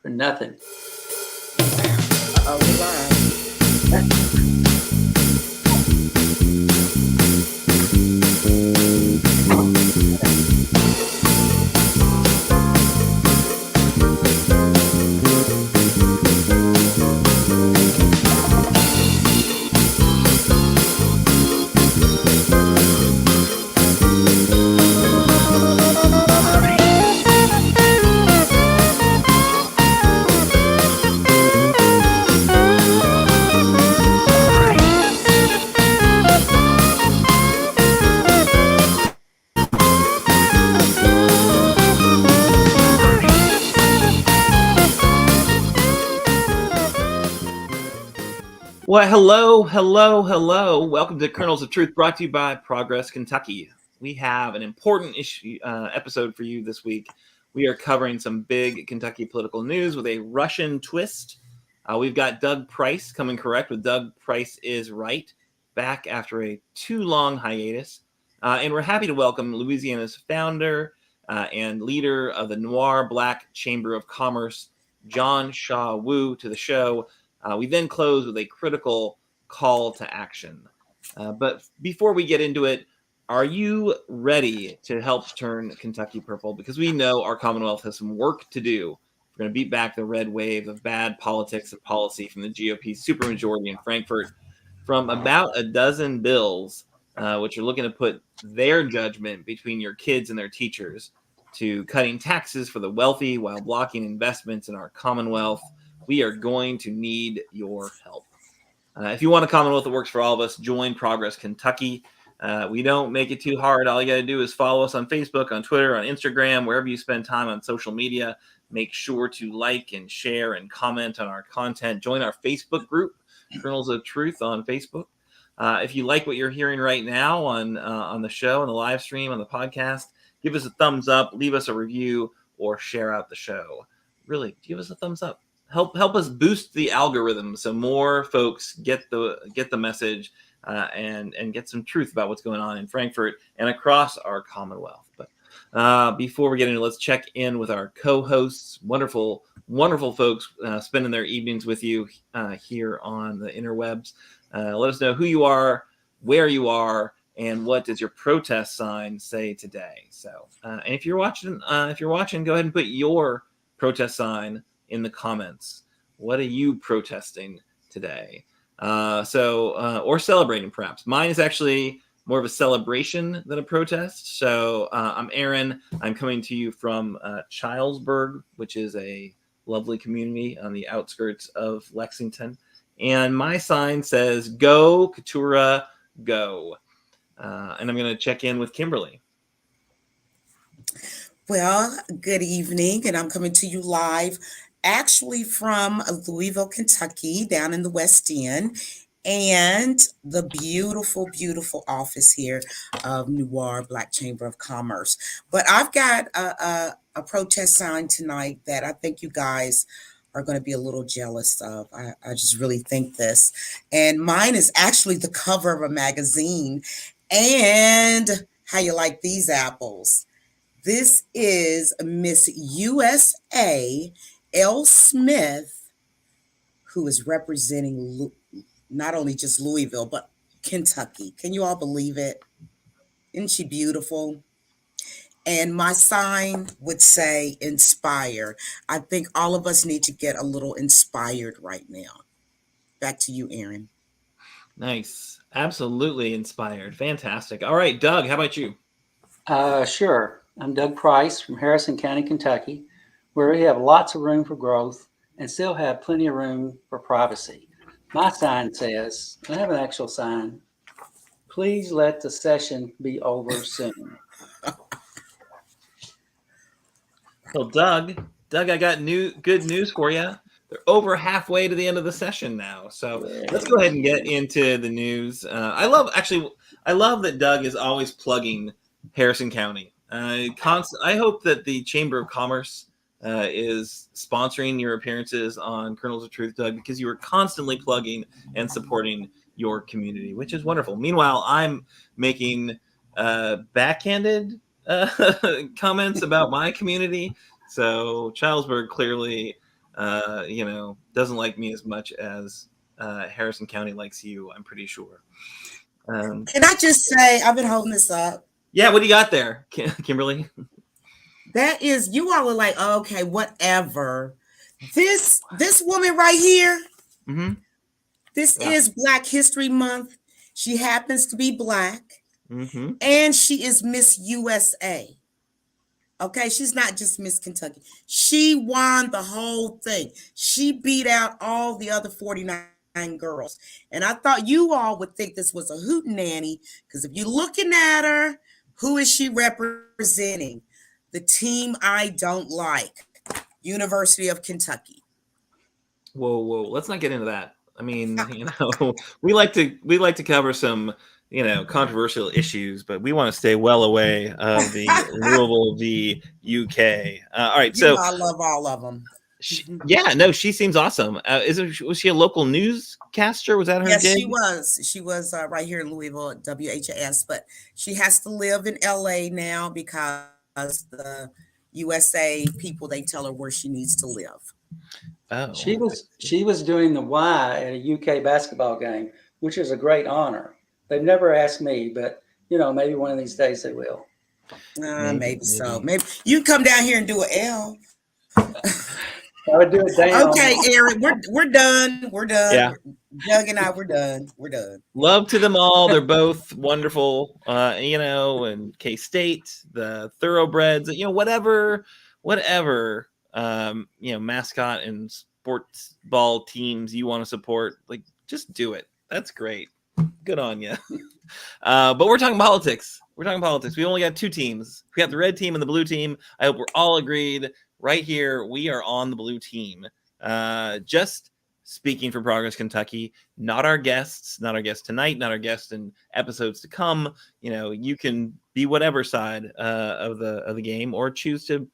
for nothing. Oh, we're live. Well, hello. Welcome to Kernels of Truth, brought to you by Progress Kentucky. We have an important episode for you this week. We are covering some big Kentucky political news with a Russian twist. We've got Doug Price coming correct with Doug Price is Right, back after a too long hiatus. And we're happy to welcome Louisiana's founder and leader of the Noir Black Chamber of Commerce, John Shaw Wu, to the show. We then close with a critical call to action. But before we get into it, are you ready to help turn Kentucky purple? Because we know our Commonwealth has some work to do. We're going to beat back the red wave of bad politics and policy from the GOP supermajority in Frankfort, from about a dozen bills, which are looking to put their judgment between your kids and their teachers, to cutting taxes for the wealthy while blocking investments in our Commonwealth. We are going to need your help. If you want a Commonwealth that works for all of us, join Progress Kentucky. We don't make it too hard. All you got to do is follow us on Facebook, on Twitter, on Instagram, wherever you spend time on social media. Make sure to like and share and comment on our content. Join our Facebook group, Kernels of Truth on Facebook. If you like what you're hearing right now on the show, on the live stream, on the podcast, give us a thumbs up, leave us a review, or share out the show. Really, give us a thumbs up. Help us boost the algorithm so more folks get the message and get some truth about what's going on in Frankfort and across our Commonwealth. But before we get into it, let's check in with our co-hosts, wonderful folks spending their evenings with you here on the interwebs. Let us know who you are, where you are, and what does your protest sign say today. So, and if you're watching, go ahead and put your protest sign in the comments. What are you protesting today? Or celebrating, perhaps. Mine is actually more of a celebration than a protest. So I'm Aaron. I'm coming to you from Childsburg, which is a lovely community on the outskirts of Lexington. And my sign says, "Go, Keturah, go." And I'm going to check in with Kimberly. Well, good evening, and I'm coming to you live actually from Louisville, Kentucky, down in the West End, and the beautiful, beautiful office here of Noir Black Chamber of Commerce. But I've got a protest sign tonight that I think you guys are going to be a little jealous of. I just really think this. And mine is actually the cover of a magazine. And how you like these apples? This is Miss USA L. Smith, who is representing not only just Louisville, but Kentucky. Can you all believe it? Isn't she beautiful? And my sign would say inspire. I think all of us need to get a little inspired right now. Back to you, Aaron. Nice. Absolutely inspired. Fantastic. All right, Doug, how about you? Sure. I'm Doug Price from Harrison County, Kentucky, where we have lots of room for growth and still have plenty of room for privacy. My sign says, I have an actual sign, "Please let the session be over soon." Well, Doug, I got good news for you. They're over halfway to the end of the session now. So let's go ahead and get into the news. I love that Doug is always plugging Harrison County. I hope that the Chamber of Commerce is sponsoring your appearances on Kernels of Truth, Doug, because you are constantly plugging and supporting your community, which is wonderful. Meanwhile, I'm making backhanded comments about my community. So Childsburg clearly doesn't like me as much as Harrison County likes you, I'm pretty sure. Can I just say, I've been holding this up. Yeah, what do you got there, Kimberly? That is, you all are like, okay, whatever. This woman right here, Mm-hmm. this is Black History Month. She happens to be Black, Mm-hmm. and she is Miss USA. Okay, she's not just Miss Kentucky. She won the whole thing. She beat out all the other 49 girls. And I thought you all would think this was a hootenanny, because if you're looking at her, who is she representing? The team I don't like, University of Kentucky. Whoa, let's not get into that. I mean, we like to cover some, controversial issues, but we want to stay well away of the Louisville v. UK. All right, so I love all of them. She seems awesome. Was she a local newscaster? Was that her Yes, gig? she was. She was right here in Louisville at WHS, but she has to live in LA now because the USA people, they tell her where she needs to live. Oh. She was doing the Y at a UK basketball game, which is a great honor. They've never asked me, but maybe one of these days they will. Maybe so. Maybe you can come down here and do an L. I would do it down. Okay, Aaron, we're done. We're done. Yeah. Doug and I, we're done. We're done. Love to them all. They're both wonderful. And K-State, the Thoroughbreds, whatever, mascot and sports ball teams you want to support, like, just do it. That's great. Good on you. But we're talking politics. We only got two teams. We got the red team and the blue team. I hope we're all agreed right here. We are on the blue team. Just speaking for Progress Kentucky, not our guests tonight, not our guests in episodes to come. You can be whatever side of the game, or choose to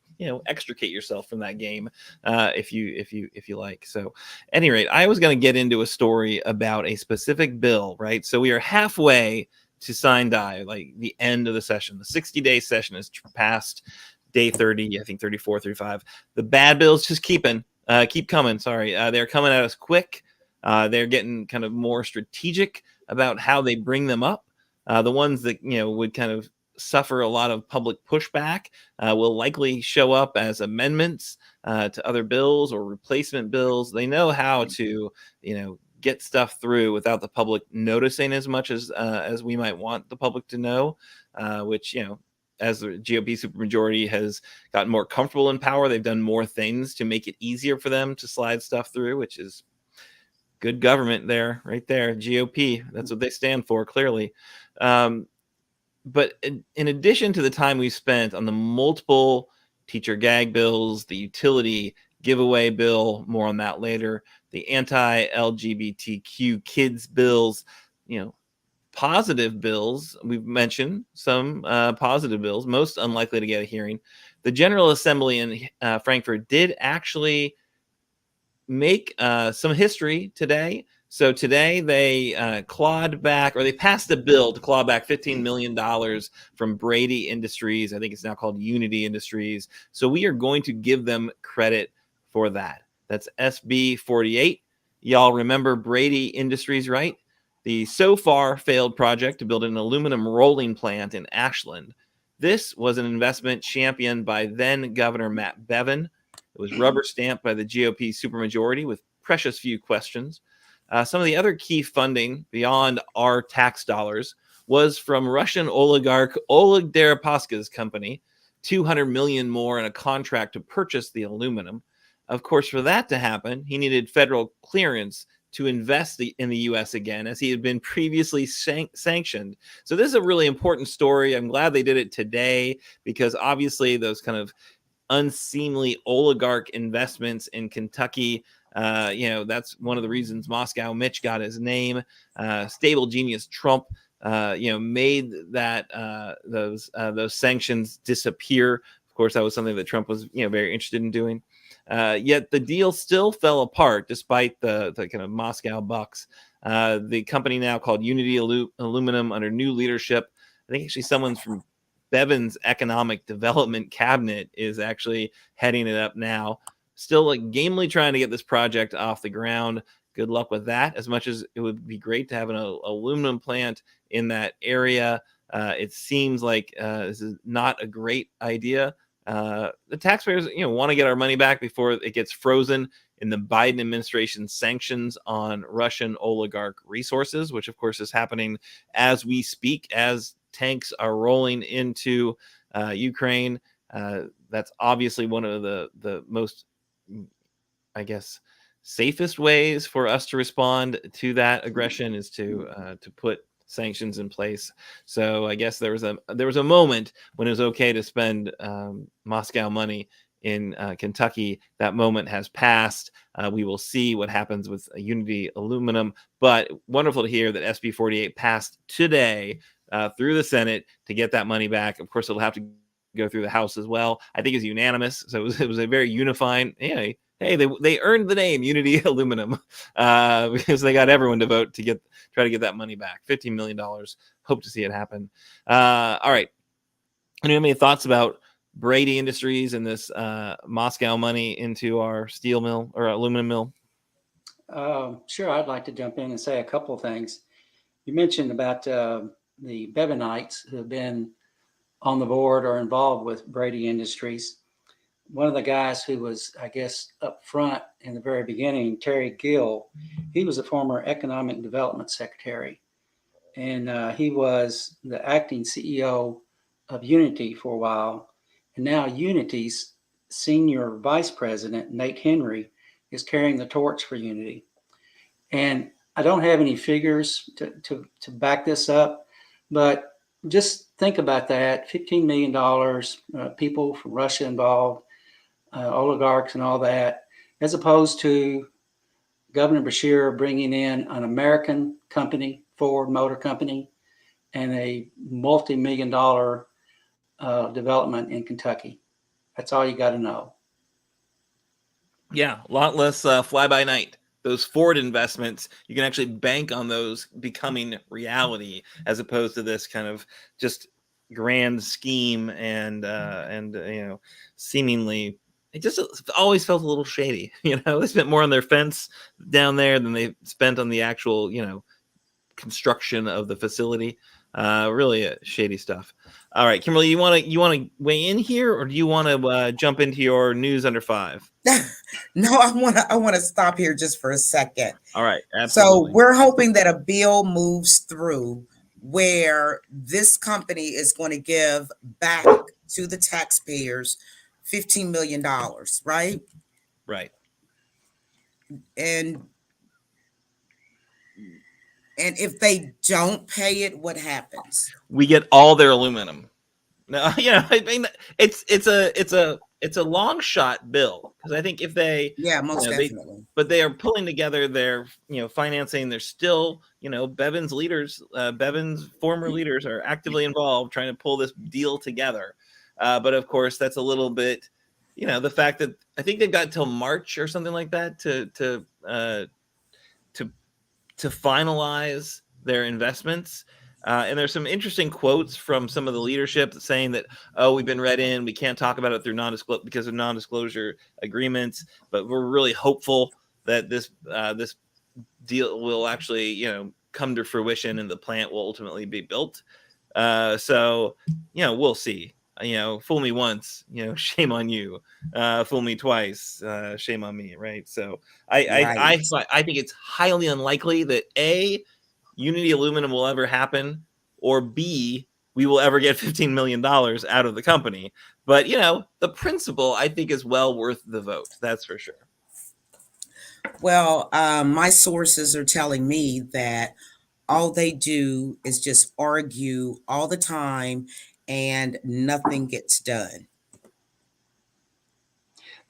extricate yourself from that game if you like. So at any rate, I was going to get into a story about a specific bill, right? So we are halfway to sign die, like the end of the session. The 60-day session is past day 30, I think 34, 35. The bad bills just keep coming. Sorry. They're coming at us quick. They're getting kind of more strategic about how they bring them up. The ones that, would kind of suffer a lot of public pushback will likely show up as amendments to other bills or replacement bills. They know how to, get stuff through without the public noticing as much as we might want the public to know, which, as the GOP supermajority has gotten more comfortable in power, they've done more things to make it easier for them to slide stuff through, which is good government there, right there. GOP, that's what they stand for, clearly. But in addition to the time we spent on the multiple teacher gag bills, the utility giveaway bill, more on that later, the anti-LGBTQ kids bills, positive bills. We've mentioned some positive bills, most unlikely to get a hearing. The General Assembly in Frankfurt did actually make some history today. So today they passed a bill to claw back $15 million from Brady Industries. I think it's now called Unity Industries. So we are going to give them credit for that. That's SB 48. Y'all remember Brady Industries, right? The so far failed project to build an aluminum rolling plant in Ashland. This was an investment championed by then Governor Matt Bevin. It was rubber stamped by the GOP supermajority with precious few questions. Some of the other key funding beyond our tax dollars was from Russian oligarch Oleg Deripaska's company, $200 million more in a contract to purchase the aluminum. Of course, for that to happen, he needed federal clearance to invest in the U.S. again, as he had been previously sanctioned. So this is a really important story. I'm glad they did it today, because obviously those kind of unseemly oligarch investments in Kentucky, that's one of the reasons Moscow Mitch got his name. Stable genius Trump, made that those sanctions disappear. Of course, that was something that Trump was, very interested in doing. Yet the deal still fell apart despite the kind of Moscow bucks. The company now called Unity Aluminum, under new leadership, I think actually someone from Bevin's economic development cabinet is actually heading it up now. still like gamely trying to get this project off the ground. Good luck with that. As much as it would be great to have an aluminum plant in that area, it seems like this is not a great idea. The taxpayers, want to get our money back before it gets frozen in the Biden administration sanctions on Russian oligarch resources, which of course is happening as we speak, as tanks are rolling into Ukraine. That's obviously one of the most, I guess, safest ways for us to respond to that aggression is to put sanctions in place. So I guess there was a moment when it was okay to spend Moscow money in Kentucky. That moment has passed. We will see what happens with Unity Aluminum, but wonderful to hear that SB 48 passed today through the Senate to get that money back. Of course, it'll have to go through the House as well. I think it's unanimous, so it was a very unifying. Hey, they earned the name Unity Aluminum because they got everyone to vote to try to get that money back. $15 million. Hope to see it happen. All right. Do you have any thoughts about Brady Industries and this Moscow money into our steel mill or aluminum mill? Sure, I'd like to jump in and say a couple of things. You mentioned about the Bevonites who have been on the board or involved with Brady Industries. One of the guys who was, I guess, up front in the very beginning, Terry Gill, he was a former economic development secretary. And he was the acting CEO of Unity for a while. And now Unity's senior vice president, Nate Henry, is carrying the torch for Unity. And I don't have any figures to back this up, but just think about that. $15 million, people from Russia involved, oligarchs and all that, as opposed to Governor Beshear bringing in an American company, Ford Motor Company, and a multi-million-dollar development in Kentucky. That's all you got to know. Yeah, a lot less fly-by-night. Those Ford investments, you can actually bank on those becoming reality, as opposed to this kind of just grand scheme and seemingly it just always felt a little shady. They spent more on their fence down there than they spent on the actual construction of the facility. Really shady stuff. All right, Kimberly, you want to weigh in here, or do you want to jump into your news under 5? No, I want to stop here just for a second. All right, absolutely. So we're hoping that a bill moves through where this company is going to give back to the taxpayers $15 million, right? Right. And if they don't pay it, what happens? We get all their aluminum. No, I mean, it's a long shot bill, because I think if they, most definitely, but they are pulling together their, financing. They're still, Bevan's leaders, Bevan's former leaders are actively involved trying to pull this deal together. But of course, that's a little bit, the fact that I think they've got till March or something like that to finalize their investments. And there's some interesting quotes from some of the leadership saying that, we've been read in, we can't talk about it through because of non-disclosure agreements, but we're really hopeful that this deal will actually, come to fruition and the plant will ultimately be built. So, we'll see. Fool me once, shame on you. Fool me twice, shame on me, right? So I think it's highly unlikely that A, Unity Aluminum will ever happen, or B, we will ever get $15 million out of the company. But, the principle, I think, is well worth the vote. That's for sure. Well, my sources are telling me that all they do is just argue all the time and nothing gets done.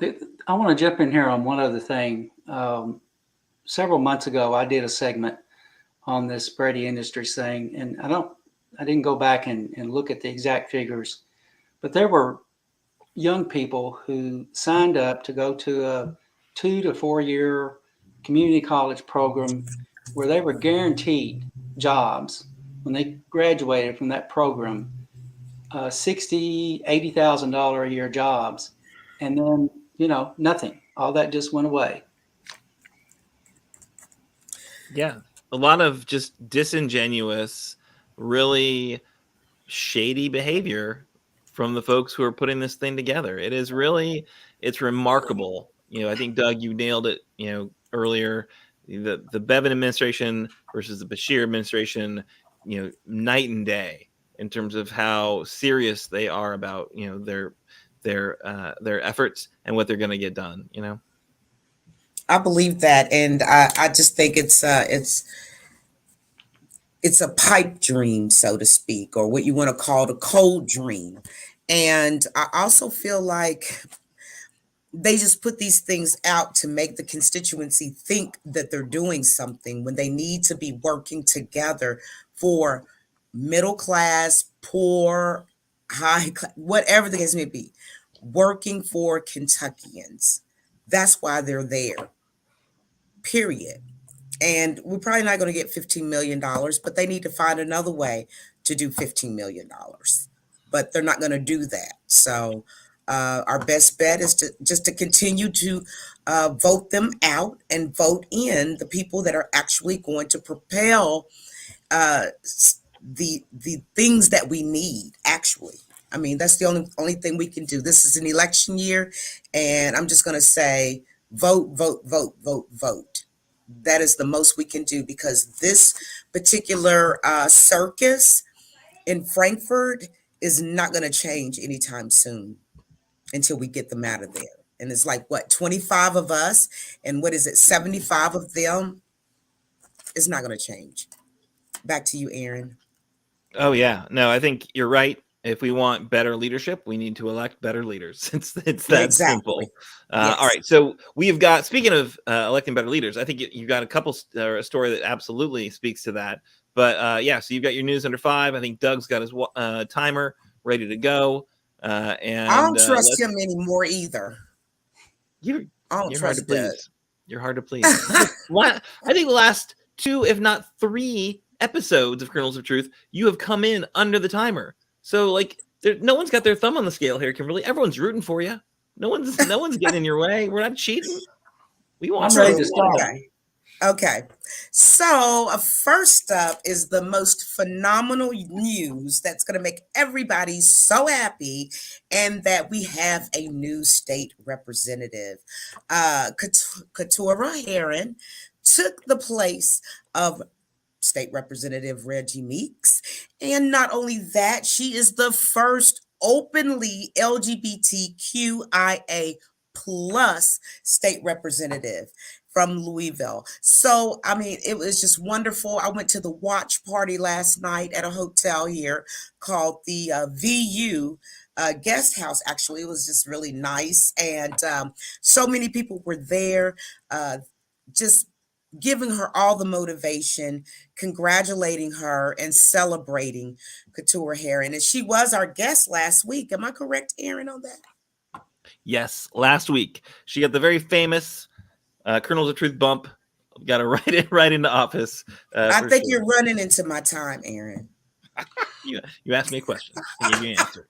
I want to jump in here on one other thing. Several months ago, I did a segment on this Brady Industries thing, and I didn't go back and look at the exact figures, but there were young people who signed up to go to a 2 to 4 year community college program where they were guaranteed jobs when they graduated from that program, $60,000, $80,000 a year jobs, and then nothing all that just went away. Yeah. A lot of just disingenuous, really shady behavior from the folks who are putting this thing together. It's remarkable. I think Doug, you nailed it, earlier. The Bevin administration versus the Bashir administration, night and day in terms of how serious they are about, their efforts and what they're going to get done, I believe that, and I just think it's a pipe dream, so to speak, or what you want to call the cold dream. And I also feel like they just put these things out to make the constituency think that they're doing something when they need to be working together for middle class, poor, high class, whatever the case may be, working for Kentuckians. That's why they're there, period. And we're probably not going to get $15 million, but they need to find another way to do $15 million. But they're not going to do that. So our best bet is to continue to vote them out and vote in the people that are actually going to propel the things that we need, actually. I mean, that's the only thing we can do. This is an election year, and I'm just going to say vote, vote, vote, vote, vote. That is the most we can do, because this particular circus in Frankfurt is not going to change anytime soon until we get them out of there. And it's like, what, 25 of us, and what is it, 75 of them? It's not going to change. Back to you, Aaron. Oh yeah, no, I think you're right. If we want better leadership, we need to elect better leaders. It's that Exactly. simple. Yes. All right, so we've got. Speaking of electing better leaders, I think you've got a story that absolutely speaks to that. But yeah, so you've got your news under 5. I think Doug's got his timer ready to go. And I don't trust him anymore either. You're hard to trust please. You're hard to please. I think the last 2, if not 3 episodes of Kernels of Truth, you have come in under the timer. So no one's got their thumb on the scale here, Kimberly. Everyone's rooting for you. No one's getting in your way. We're not cheating. I'm ready to start. Okay. So first up is the most phenomenal news that's going to make everybody so happy, and that we have a new state representative. Keturah Herron took the place of State Representative Reggie Meeks. And not only that, she is the first openly LGBTQIA plus state representative from Louisville. So, I mean, it was just wonderful. I went to the watch party last night at a hotel here called the VU guest house. Actually, it was just really nice. And so many people were there, just giving her all the motivation, congratulating her, and celebrating Keturah Herron. And she was our guest last week. Am I correct, Aaron, on that? Yes, last week. She got the very famous Kernels of Truth bump. Got her right into office. I think you're running into my time, Aaron. You asked me a question. I gave you an answer.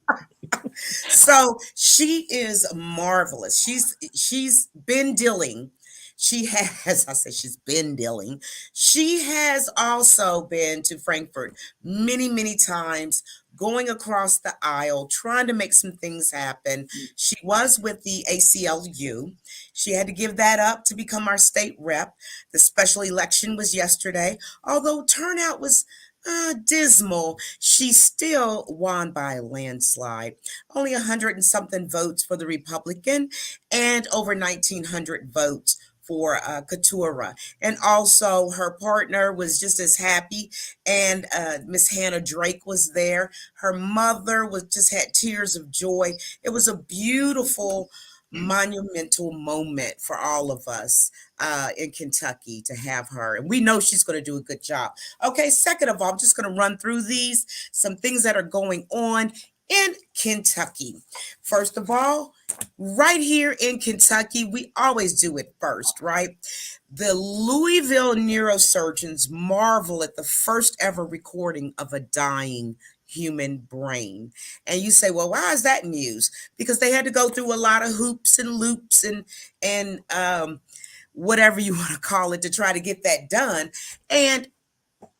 So she is marvelous. She's been dealing. She's been dealing. She has also been to Frankfurt many, many times, going across the aisle, trying to make some things happen. She was with the ACLU. She had to give that up to become our state rep. The special election was yesterday. Although turnout was dismal, she still won by a landslide. Only 100 and something votes for the Republican, and over 1,900 votes for Keturah. And also her partner was just as happy, and Miss Hannah Drake was there. Her mother just had tears of joy. It was a beautiful, monumental moment for all of us in Kentucky to have her. And we know she's going to do a good job. Okay, second of all, I'm just going to run through some things that are going on in Kentucky. First of all, right here in Kentucky, we always do it first, right? The Louisville neurosurgeons marvel at the first ever recording of a dying human brain. And you say, well, why is that news? Because they had to go through a lot of hoops and loops and whatever you want to call it to try to get that done. And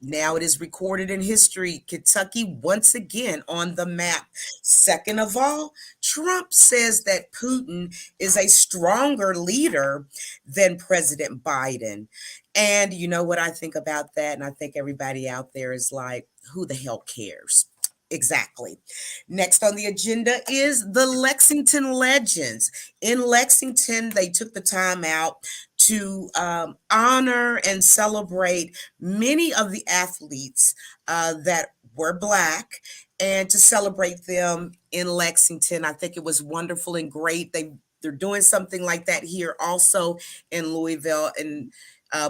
now it is recorded in history. Kentucky once again on the map. Second of all, Trump says that Putin is a stronger leader than President Biden. And you know what I think about that? And I think everybody out there is like, who the hell cares? Exactly. Next on the agenda is the Lexington Legends. In Lexington, they took the time out to honor and celebrate many of the athletes that were Black and to celebrate them in Lexington. I think it was wonderful and great. They're doing something like that here also in Louisville and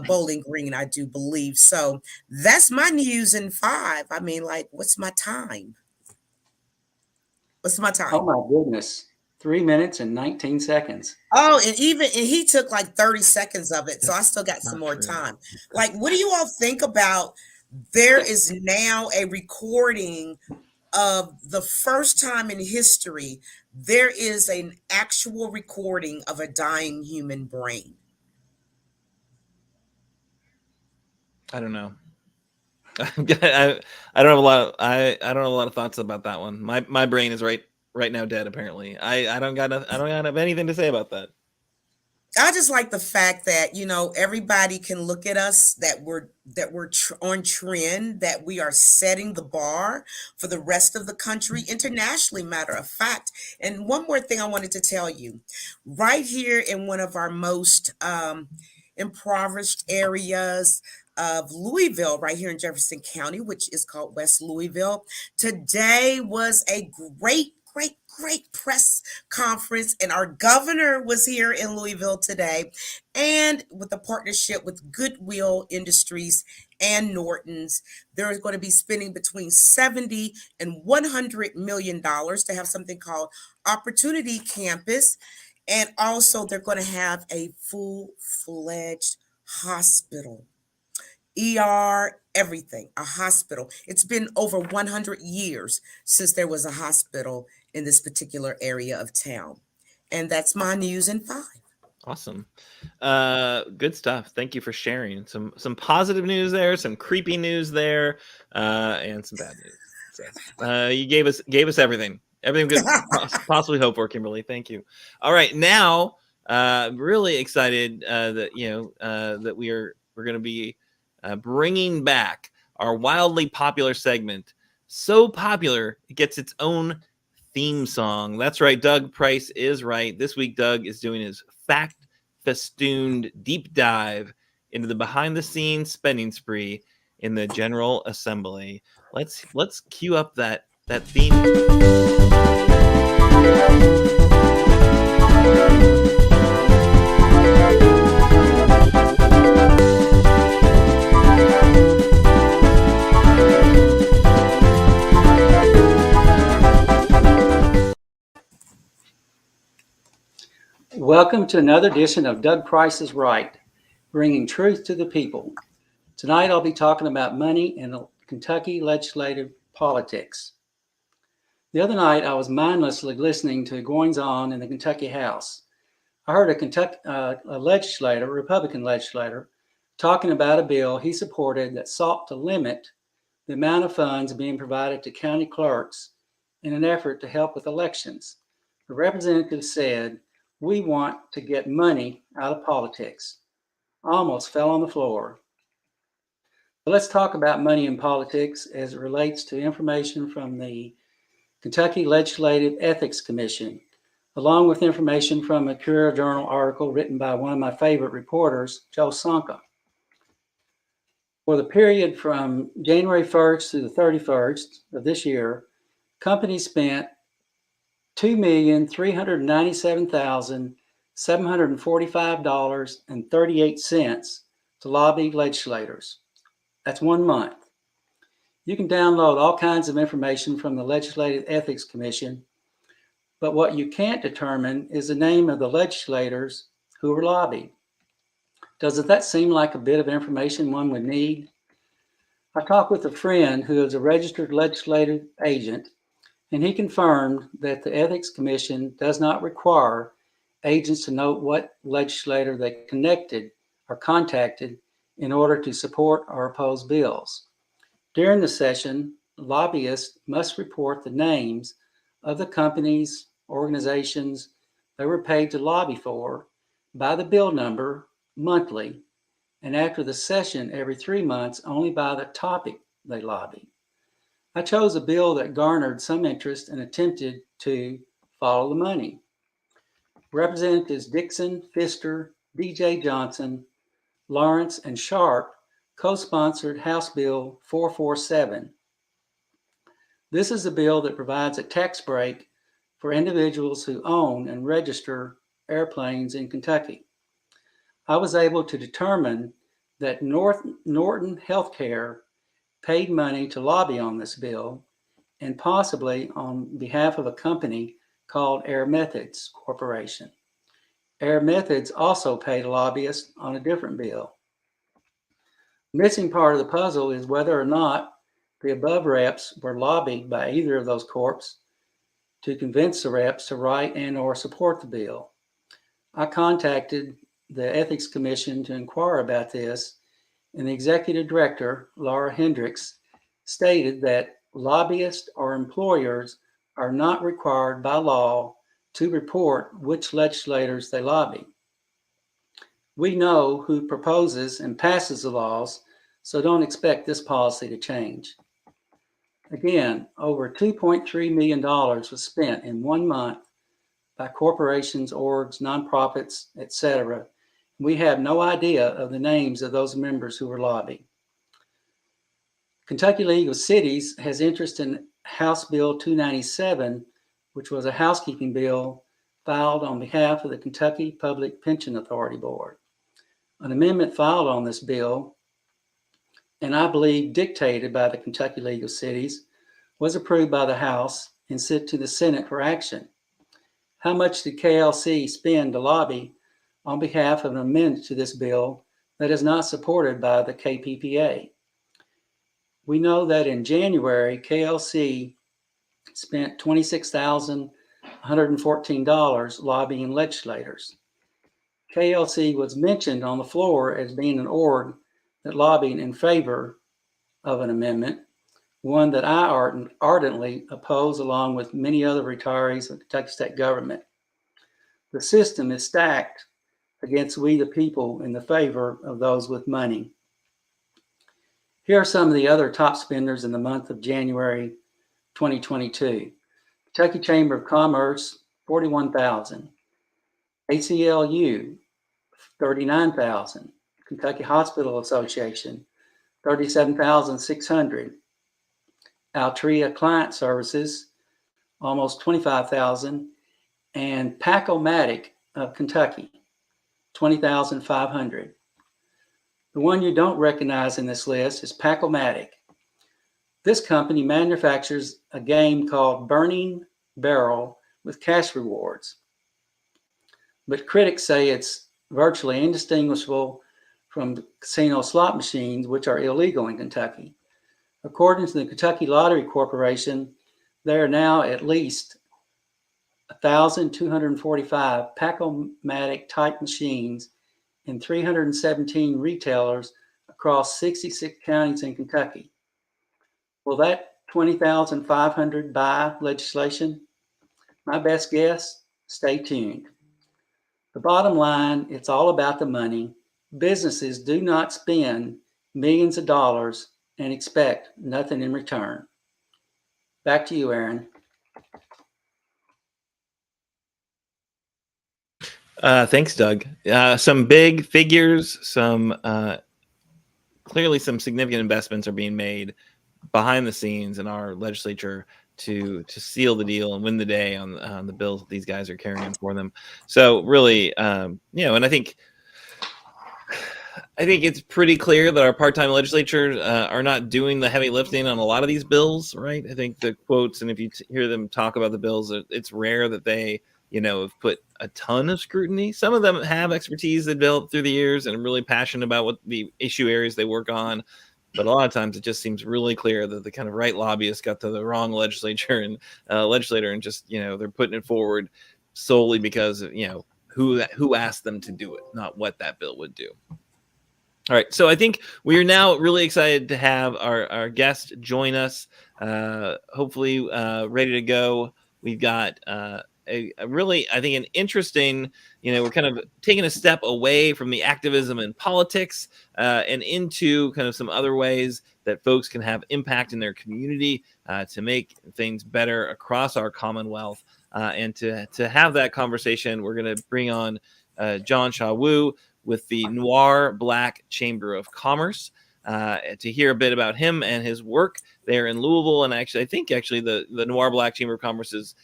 Bowling Green, I do believe. So that's my news in 5. I mean, like, what's my time? What's my time? Oh my goodness. 3 minutes and 19 seconds. Oh, and he took like 30 seconds of it. So I still got some more time. Like, what do you all think about? There is now a recording of the first time in history, there is an actual recording of a dying human brain. I don't know. I don't have a lot. I don't have a lot of thoughts about that one. My brain is right now dead. Apparently, I don't have anything to say about that. I just like the fact that, you know, everybody can look at us, that we're on trend, that we are setting the bar for the rest of the country, internationally, matter of fact. And one more thing I wanted to tell you, right here in one of our most impoverished areas of Louisville, right here in Jefferson County, which is called West Louisville, today was a great press conference, and our governor was here in Louisville today, and with a partnership with Goodwill Industries and Norton's, they're going to be spending between $70 and $100 million to have something called Opportunity Campus, and also they're going to have a full-fledged hospital. ER, everything, a hospital. It's been over 100 years since there was a hospital in this particular area of town. And that's my news in 5. Awesome. Good stuff. Thank you for sharing some positive news there, some creepy news there, and some bad news. So, you gave us everything we could possibly hope for, Kimberly. Thank you. All right. Now, really excited that we're going to be bringing back our wildly popular segment. So popular, it gets its own theme song. That's right. Doug Price is right. This week, Doug is doing his fact-festooned deep dive into the behind-the-scenes spending spree in the General Assembly. Let's cue up that theme. Welcome to another edition of Doug Price is Right, bringing truth to the people. Tonight I'll be talking about money and Kentucky legislative politics. The other night I was mindlessly listening to goings-on in the Kentucky House. I heard a Republican legislator, talking about a bill he supported that sought to limit the amount of funds being provided to county clerks in an effort to help with elections. The representative said, "We want to get money out of politics." I almost fell on the floor. But let's talk about money in politics as it relates to information from the Kentucky Legislative Ethics Commission, along with information from a Courier Journal article written by one of my favorite reporters, Joe Sonka. For the period from January 1st to the 31st of this year, companies spent $2,397,745.38 to lobby legislators. That's 1 month. You can download all kinds of information from the Legislative Ethics Commission, but what you can't determine is the name of the legislators who were lobbied. Doesn't that seem like a bit of information one would need? I talked with a friend who is a registered legislative agent, and he confirmed that the Ethics Commission does not require agents to note what legislator they connected or contacted in order to support or oppose bills. During the session, lobbyists must report the names of the companies, organizations they were paid to lobby for by the bill number monthly, and after the session every 3 months only by the topic they lobbied. I chose a bill that garnered some interest and attempted to follow the money. Representatives Dixon, Pfister, DJ Johnson, Lawrence, and Sharp co-sponsored House Bill 447. This is a bill that provides a tax break for individuals who own and register airplanes in Kentucky. I was able to determine that Norton Healthcare paid money to lobby on this bill, and possibly on behalf of a company called Air Methods Corporation. Air Methods also paid a lobbyist on a different bill. The missing part of the puzzle is whether or not the above reps were lobbied by either of those corps to convince the reps to write and or support the bill. I contacted the Ethics Commission to inquire about this, and the executive director, Laura Hendricks, stated that lobbyists or employers are not required by law to report which legislators they lobby. We know who proposes and passes the laws, so don't expect this policy to change. Again, over $2.3 million was spent in 1 month by corporations, orgs, nonprofits, etc. We have no idea of the names of those members who were lobbied. Kentucky League of Cities has interest in House Bill 297, which was a housekeeping bill filed on behalf of the Kentucky Public Pension Authority Board. An amendment filed on this bill, and I believe dictated by the Kentucky League of Cities, was approved by the House and sent to the Senate for action. How much did KLC spend to lobby on behalf of an amendment to this bill that is not supported by the KPPA? We know that in January, KLC spent $26,114 lobbying legislators. KLC was mentioned on the floor as being an org that lobbied in favor of an amendment, one that I ardently oppose along with many other retirees of the Kentucky state government. The system is stacked against we the people in the favor of those with money. Here are some of the other top spenders in the month of January 2022. Kentucky Chamber of Commerce, $41,000. ACLU, $39,000. Kentucky Hospital Association, $37,600. Altria Client Services, almost $25,000. And Pac-O-Matic of Kentucky, $20,500. The one you don't recognize in this list is Pac-O-Matic. This company manufactures a game called Burning Barrel with cash rewards. But critics say it's virtually indistinguishable from casino slot machines, which are illegal in Kentucky. According to the Kentucky Lottery Corporation, there are now at least 1,245 Pac-O-Matic type machines in 317 retailers across 66 counties in Kentucky. Will that 20,500 buy legislation? My best guess, stay tuned. The bottom line, it's all about the money. Businesses do not spend millions of dollars and expect nothing in return. Back to you, Aaron. Thanks, Doug. Some big figures, clearly some significant investments are being made behind the scenes in our legislature to seal the deal and win the day on the bills that these guys are carrying for them. So really, and I think it's pretty clear that our part-time legislatures are not doing the heavy lifting on a lot of these bills, right? I think the quotes, and if you hear them talk about the bills, it's rare that they have put a ton of scrutiny. Some of them have expertise they built through the years and are really passionate about what the issue areas they work on. But a lot of times it just seems really clear that the kind of right lobbyists got to the wrong legislature and legislator, and just, they're putting it forward solely because of, who asked them to do it, not what that bill would do. All right, so I think we are now really excited to have our guest join us. Hopefully, ready to go. We've got a really, I think, an interesting. We're kind of taking a step away from the activism and politics and into kind of some other ways that folks can have impact in their community to make things better across our Commonwealth. And to have that conversation, we're going to bring on John Shaw Wu with the Noir Black Chamber of Commerce to hear a bit about him and his work there in Louisville. And I think the Noir Black Chamber of Commerce is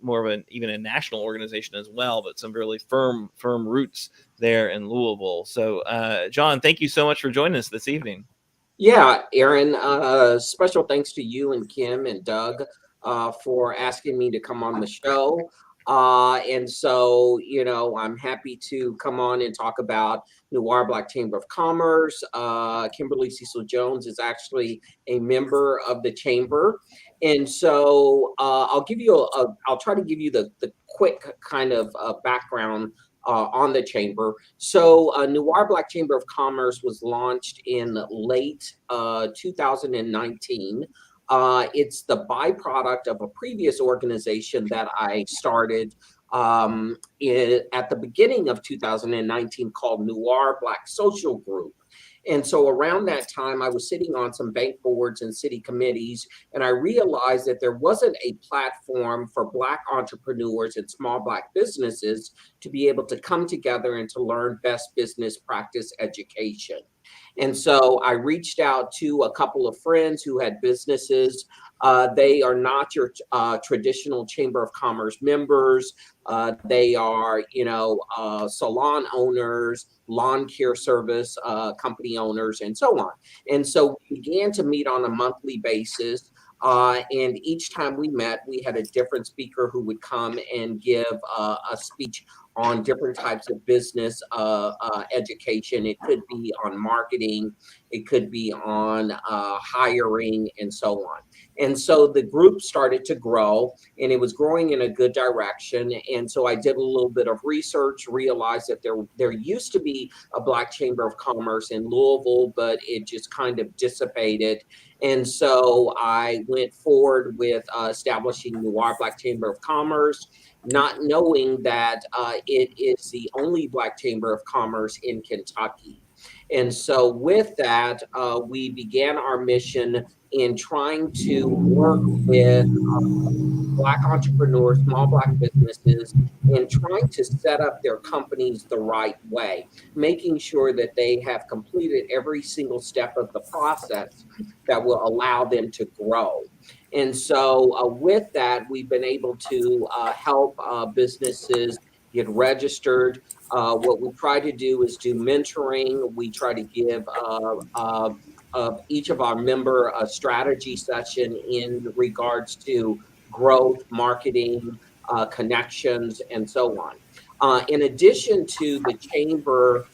more of even a national organization as well, but some really firm roots there in Louisville. So, John, thank you so much for joining us this evening. Yeah, Aaron, special thanks to you and Kim and Doug for asking me to come on the show. And so, I'm happy to come on and talk about Noir Black Chamber of Commerce. Kimberly Cecil Jones is actually a member of the chamber. And so I'll try to give you the quick kind of background on the chamber. So Noir Black Chamber of Commerce was launched in late 2019. It's the byproduct of a previous organization that I started at the beginning of 2019 called Noir Black Social Group. And so around that time, I was sitting on some bank boards and city committees, and I realized that there wasn't a platform for Black entrepreneurs and small Black businesses to be able to come together and to learn best business practice education. And so I reached out to a couple of friends who had businesses. They are not your traditional Chamber of Commerce members. They are, salon owners, lawn care service company owners, and so on. And so we began to meet on a monthly basis. And each time we met, we had a different speaker who would come and give a speech on different types of business education. It could be on marketing, it could be on hiring, and so on. And so the group started to grow, and it was growing in a good direction. And so I did a little bit of research, realized that there used to be a Black Chamber of Commerce in Louisville, but it just kind of dissipated. And so I went forward with establishing Noir Black Chamber of Commerce, not knowing that it is the only Black Chamber of Commerce in Kentucky. And so with that, we began our mission in trying to work with Black entrepreneurs, small Black businesses, and trying to set up their companies the right way, making sure that they have completed every single step of the process that will allow them to grow. And so with that, we've been able to help businesses get registered. What we try to do is do mentoring. We try to give each of our member a strategy session in regards to growth, marketing, connections, and so on. In addition to the chamber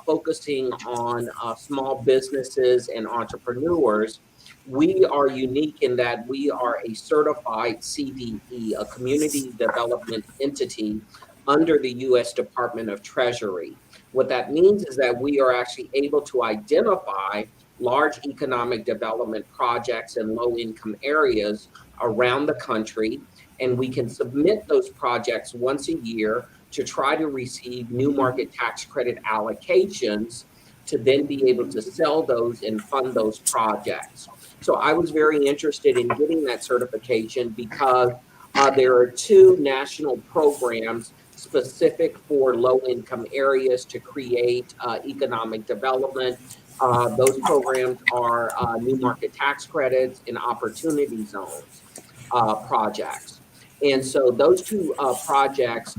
focusing on small businesses and entrepreneurs, we are unique in that we are a certified CDE, a community development entity under the U.S. Department of Treasury. What that means is that we are actually able to identify large economic development projects in low-income areas around the country, and we can submit those projects once a year to try to receive new market tax credit allocations to then be able to sell those and fund those projects. So I was very interested in getting that certification because there are two national programs specific for low-income areas to create economic development. Those programs are new market tax credits and opportunity zones projects. And so those two projects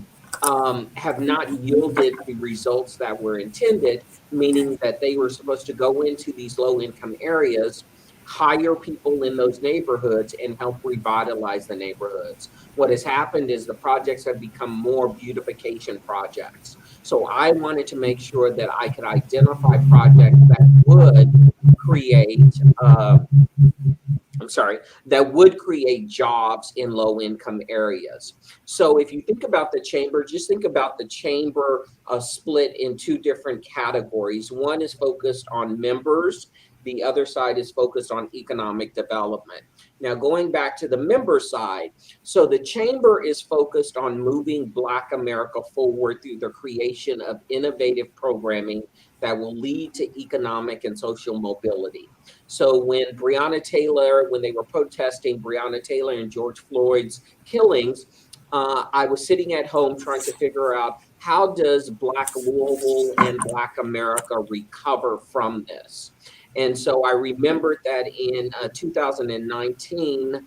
have not yielded the results that were intended, meaning that they were supposed to go into these low-income areas, hire people in those neighborhoods, and help revitalize the neighborhoods. What has happened is the projects have become more beautification projects. So I wanted to make sure that I could identify projects that would create that would create jobs in low income areas. So if you think about the chamber, just think about the chamber split in two different categories. One is focused on members, the other side is focused on economic development. Now, going back to the member side, so the chamber is focused on moving Black America forward through the creation of innovative programming that will lead to economic and social mobility. So when they were protesting Breonna Taylor and George Floyd's killings, I was sitting at home trying to figure out, how does Black Louisville and Black America recover from this? And so I remembered that in 2017,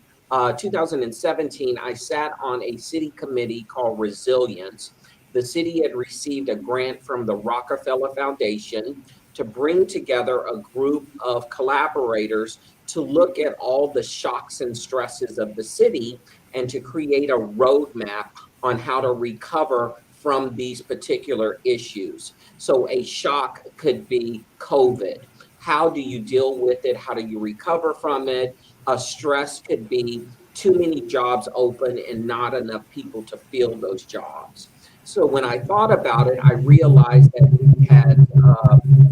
I sat on a city committee called Resilience. The city had received a grant from the Rockefeller Foundation to bring together a group of collaborators to look at all the shocks and stresses of the city and to create a roadmap on how to recover from these particular issues. So a shock could be COVID. How do you deal with it? How do you recover from it? A stress could be too many jobs open and not enough people to fill those jobs. So when I thought about it, I realized that we had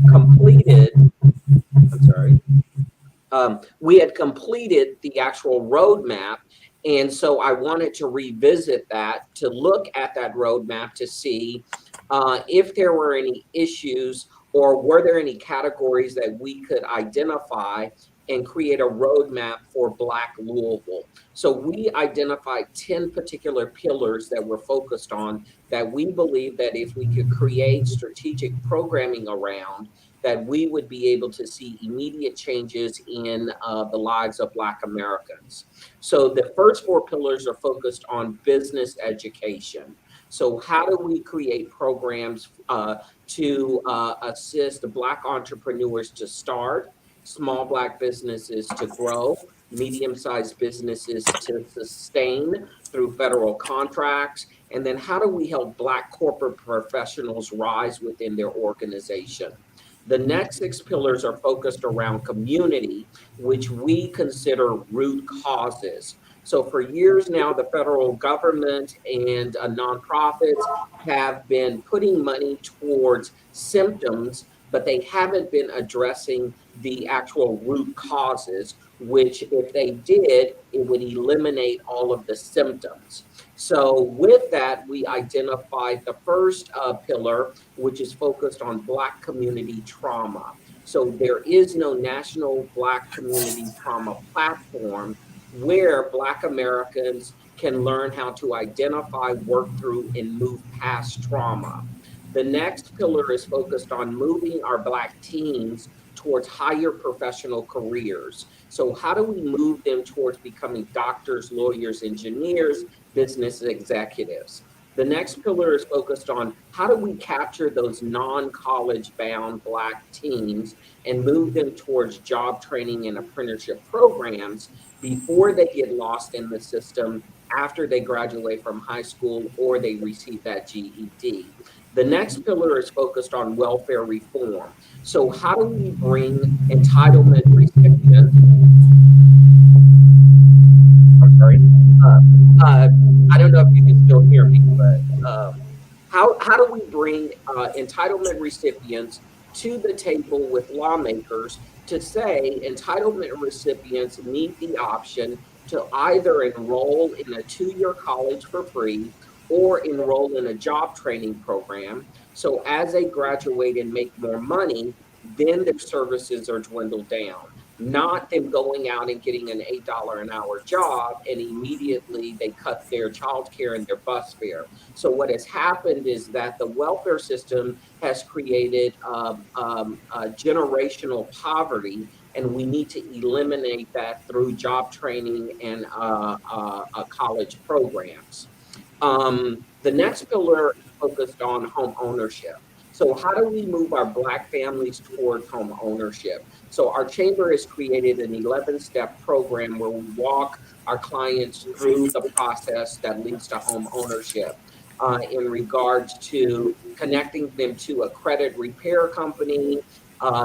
completed, I'm sorry, we had completed the actual roadmap. And so I wanted to revisit that, to look at that roadmap to see if there were any issues or were there any categories that we could identify and create a roadmap for Black Louisville. So we identified 10 particular pillars that we're focused on, that we believe that if we could create strategic programming around, that we would be able to see immediate changes in the lives of Black Americans. So the first four pillars are focused on business education. So how do we create programs to assist the Black entrepreneurs to start, small Black businesses to grow, medium-sized businesses to sustain through federal contracts, and then how do we help Black corporate professionals rise within their organization? The next six pillars are focused around community, which we consider root causes. So for years now, the federal government and nonprofits have been putting money towards symptoms, but they haven't been addressing the actual root causes, which if they did, it would eliminate all of the symptoms. So with that, we identified the first pillar, which is focused on Black community trauma. So there is no national Black community trauma platform where Black Americans can learn how to identify, work through, and move past trauma. The next pillar is focused on moving our Black teens towards higher professional careers. So how do we move them towards becoming doctors, lawyers, engineers, business executives? The next pillar is focused on how do we capture those non-college bound Black teens and move them towards job training and apprenticeship programs before they get lost in the system after they graduate from high school or they receive that GED. The next pillar is focused on welfare reform. So how do we bring entitlement recipients? I'm sorry. I don't know if you can still hear me, but how do we bring entitlement recipients to the table with lawmakers to say entitlement recipients need the option to either enroll in a 2-year college for free or enroll in a job training program. So as they graduate and make more money, then their services are dwindled down, not them going out and getting an $8 an hour job and immediately they cut their child care and their bus fare. So what has happened is that the welfare system has created generational poverty, and we need to eliminate that through job training and college programs. The next pillar is focused on home ownership. So how do we move our Black families towards home ownership? So our chamber has created an 11-step program where we walk our clients through the process that leads to home ownership. in regards to connecting them to a credit repair company,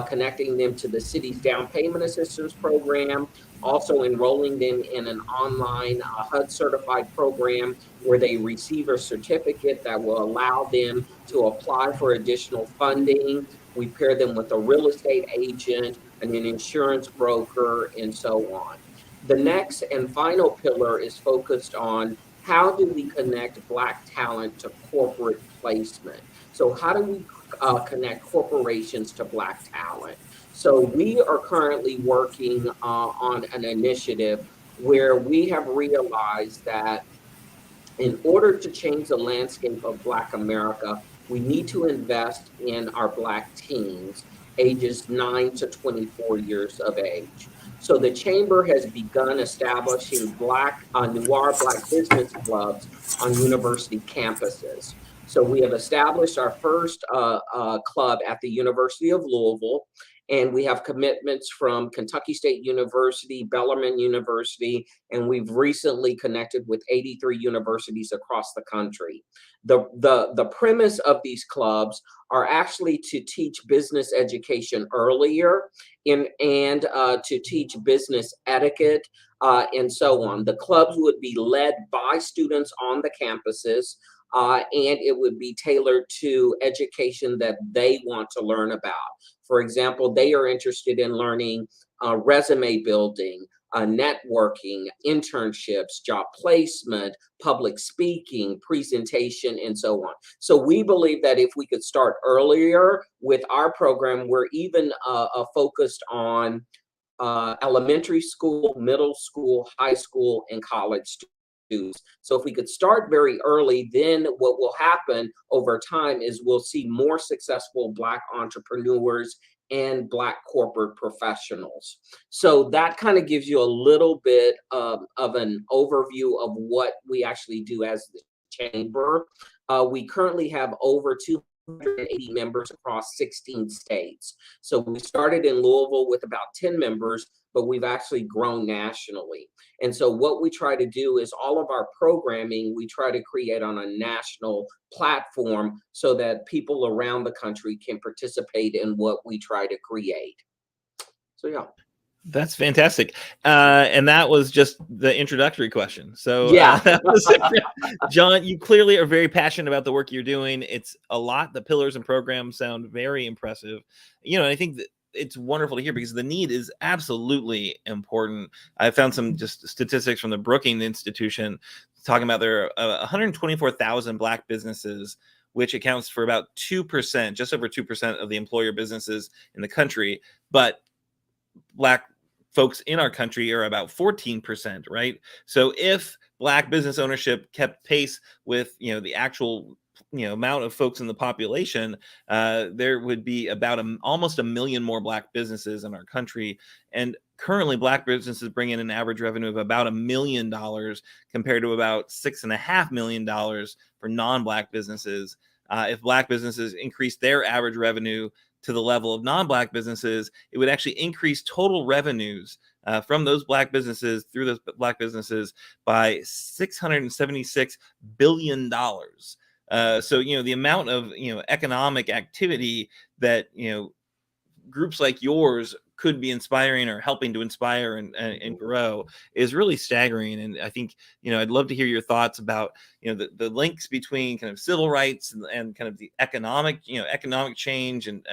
connecting them to the city's down payment assistance program, also enrolling them in an online HUD certified program where they receive a certificate that will allow them to apply for additional funding. We pair them with a real estate agent and an insurance broker and so on. The next and final pillar is focused on how do we connect Black talent to corporate placement? So how do we connect corporations to Black talent? So we are currently working on an initiative where we have realized that in order to change the landscape of Black America, we need to invest in our Black teens, ages 9 to 24 years of age. So the Chamber has begun establishing Noir Black business clubs on university campuses. So we have established our first club at the University of Louisville, and we have commitments from Kentucky State University, Bellarmine University, and we've recently connected with 83 universities across the country. The premise of these clubs are actually to teach business education earlier and to teach business etiquette and so on. The clubs would be led by students on the campuses. And it would be tailored to education that they want to learn about. For example, they are interested in learning resume building, networking, internships, job placement, public speaking, presentation, and so on. So we believe that if we could start earlier with our program, we're even focused on elementary school, middle school, high school, and college students. So if we could start very early, then what will happen over time is we'll see more successful Black entrepreneurs and Black corporate professionals. So that kind of gives you a little bit of an overview of what we actually do as the Chamber. We currently have over 280 members across 16 states. So we started in Louisville with about 10 members, but we've actually grown nationally. And so what we try to do is all of our programming, we try to create on a national platform so that people around the country can participate in what we try to create. So, yeah. That's fantastic. And that was just the introductory question. So yeah, John, you clearly are very passionate about the work you're doing. It's a lot. The pillars and programs sound very impressive. You know, I think that it's wonderful to hear because the need is absolutely important. I found some just statistics from the Brookings Institution talking about there are 124,000 Black businesses, which accounts for about 2%, just over 2% of the employer businesses in the country. But Black folks in our country are about 14%, right? So if Black business ownership kept pace with, the actual, amount of folks in the population, there would be about almost a million more Black businesses in our country. And currently Black businesses bring in an average revenue of about $1 million compared to about $6.5 million for non-Black businesses. If Black businesses increase their average revenue to the level of non-Black businesses, it would actually increase total revenues from those Black businesses through those Black businesses by $676 billion. So, the amount of, economic activity that, groups like yours could be inspiring or helping to inspire and grow is really staggering. And I think, I'd love to hear your thoughts about, the links between kind of civil rights and kind of the economic change and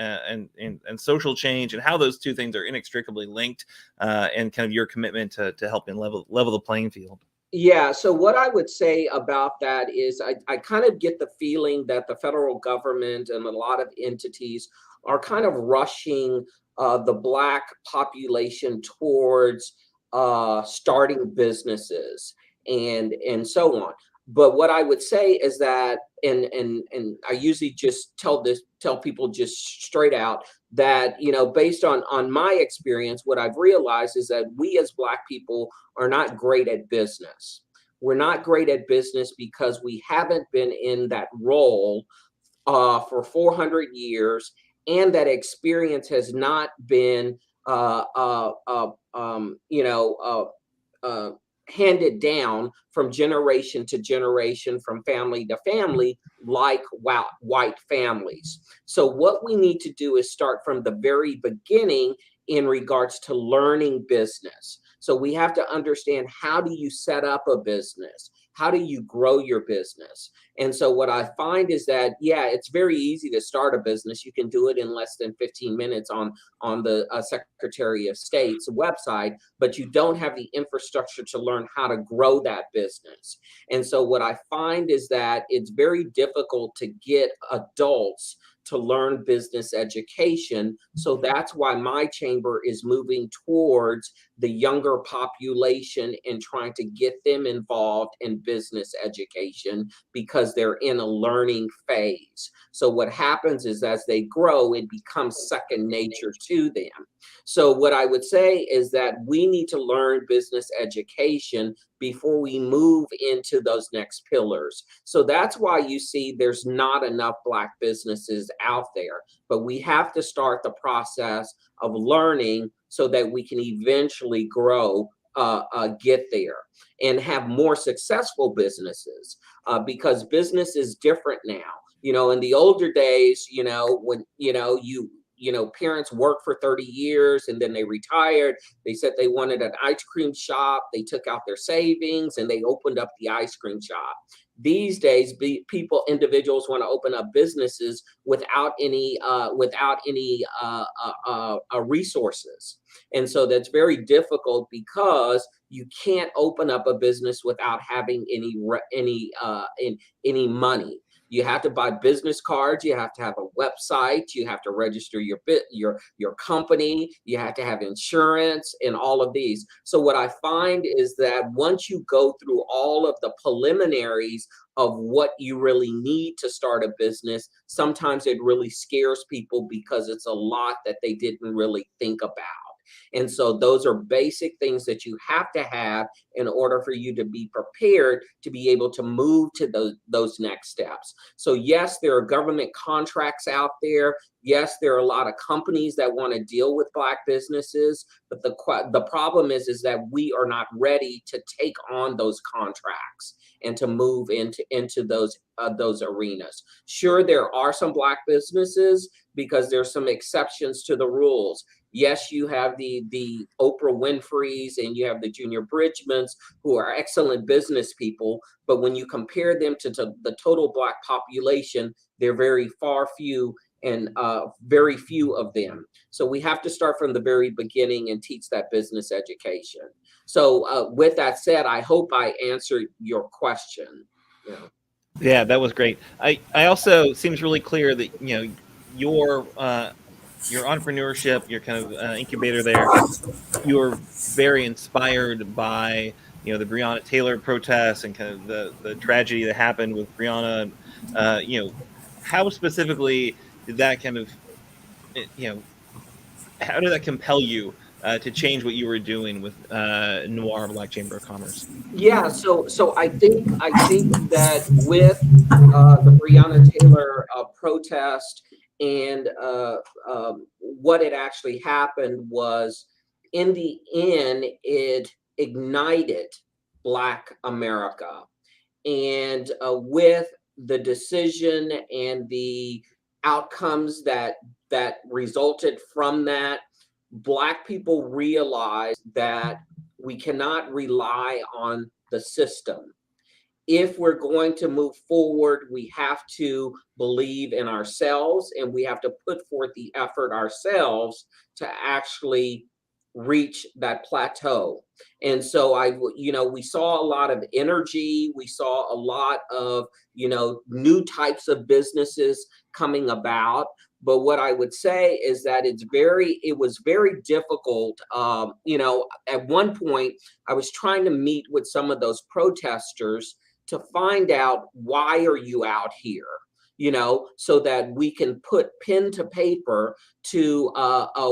social change and how those two things are inextricably linked and kind of your commitment to helping level the playing field. Yeah, so what I would say about that is I kind of get the feeling that the federal government and a lot of entities are kind of rushing the Black population towards starting businesses and so on. But what I would say is that, and I usually just tell people just straight out that, based on my experience, what I've realized is that we as Black people are not great at business. We're not great at business because we haven't been in that role for 400 years, and that experience has not been handed down from generation to generation, from family to family, like white families. So what we need to do is start from the very beginning in regards to learning business. So we have to understand, how do you set up a business? How do you grow your business? And so what I find is that, yeah, it's very easy to start a business. You can do it in less than 15 minutes on the Secretary of State's website, but you don't have the infrastructure to learn how to grow that business. And so what I find is that it's very difficult to get adults to learn business education. So that's why my chamber is moving towards the younger population and trying to get them involved in business education, because they're in a learning phase. So what happens is, as they grow, it becomes second nature to them. So what I would say is that we need to learn business education before we move into those next pillars. So that's why you see there's not enough Black businesses out there, but we have to start the process of learning so that we can eventually grow, get there and have more successful businesses, because business is different now. In the older days, when, parents worked for 30 years and then they retired. They said they wanted an ice cream shop. They took out their savings and they opened up the ice cream shop. These days, individuals want to open up businesses without any resources. And so that's very difficult, because you can't open up a business without having any money. You have to buy business cards. You have to have a website. You have to register your company. You have to have insurance and all of these. So what I find is that once you go through all of the preliminaries of what you really need to start a business, sometimes it really scares people because it's a lot that they didn't really think about. And so those are basic things that you have to have in order for you to be prepared to be able to move to those next steps. So yes, there are government contracts out there. Yes, there are a lot of companies that want to deal with Black businesses, but the problem is that we are not ready to take on those contracts and to move into those arenas. Sure, there are some Black businesses, because there's some exceptions to the rules. Yes, you have the Oprah Winfreys and you have the Junior Bridgmans, who are excellent business people, but when you compare them to the total Black population, they're very few of them. So we have to start from the very beginning and teach that business education. So with that said, I hope I answered your question. Yeah, that was great. I also seems really clear that your entrepreneurship, your kind of incubator there, you're very inspired by the Breonna Taylor protests and kind of the tragedy that happened with Breonna. How specifically did that kind of how did that compel you to change what you were doing with Noir, Black Chamber of Commerce? Yeah, so I think that with the Breonna Taylor protest, and what had actually happened was, in the end, it ignited Black America. And with the decision and the outcomes that resulted from that, Black people realized that we cannot rely on the system. If we're going to move forward, we have to believe in ourselves, and we have to put forth the effort ourselves to actually reach that plateau. And so we saw a lot of energy. We saw a lot of, new types of businesses coming about. But what I would say is that it was very difficult. At one point, I was trying to meet with some of those protesters to find out, why are you out here? So that we can put pen to paper to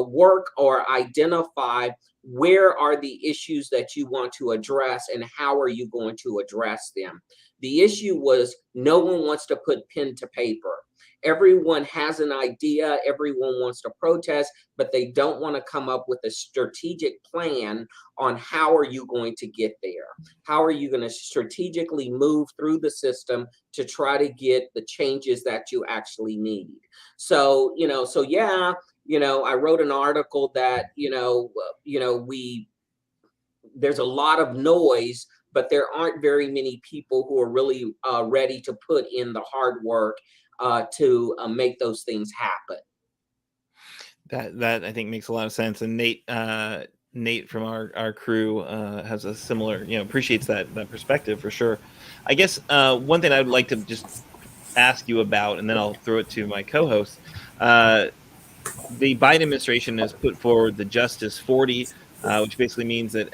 work or identify where are the issues that you want to address and how are you going to address them. The issue was, no one wants to put pen to paper. everyone has an idea, everyone wants to protest, but they don't want to come up with a strategic plan on how are you going to get there? How are you going to strategically move through the system to try to get the changes that you actually need? So, yeah, I wrote an article that, there's a lot of noise, but there aren't very many people who are really ready to put in the hard work to make those things happen. That I think makes a lot of sense. And Nate from our crew has a similar, appreciates that perspective for sure. I guess one thing I'd like to just ask you about, and then I'll throw it to my co-host. The Biden administration has put forward the Justice 40, which basically means that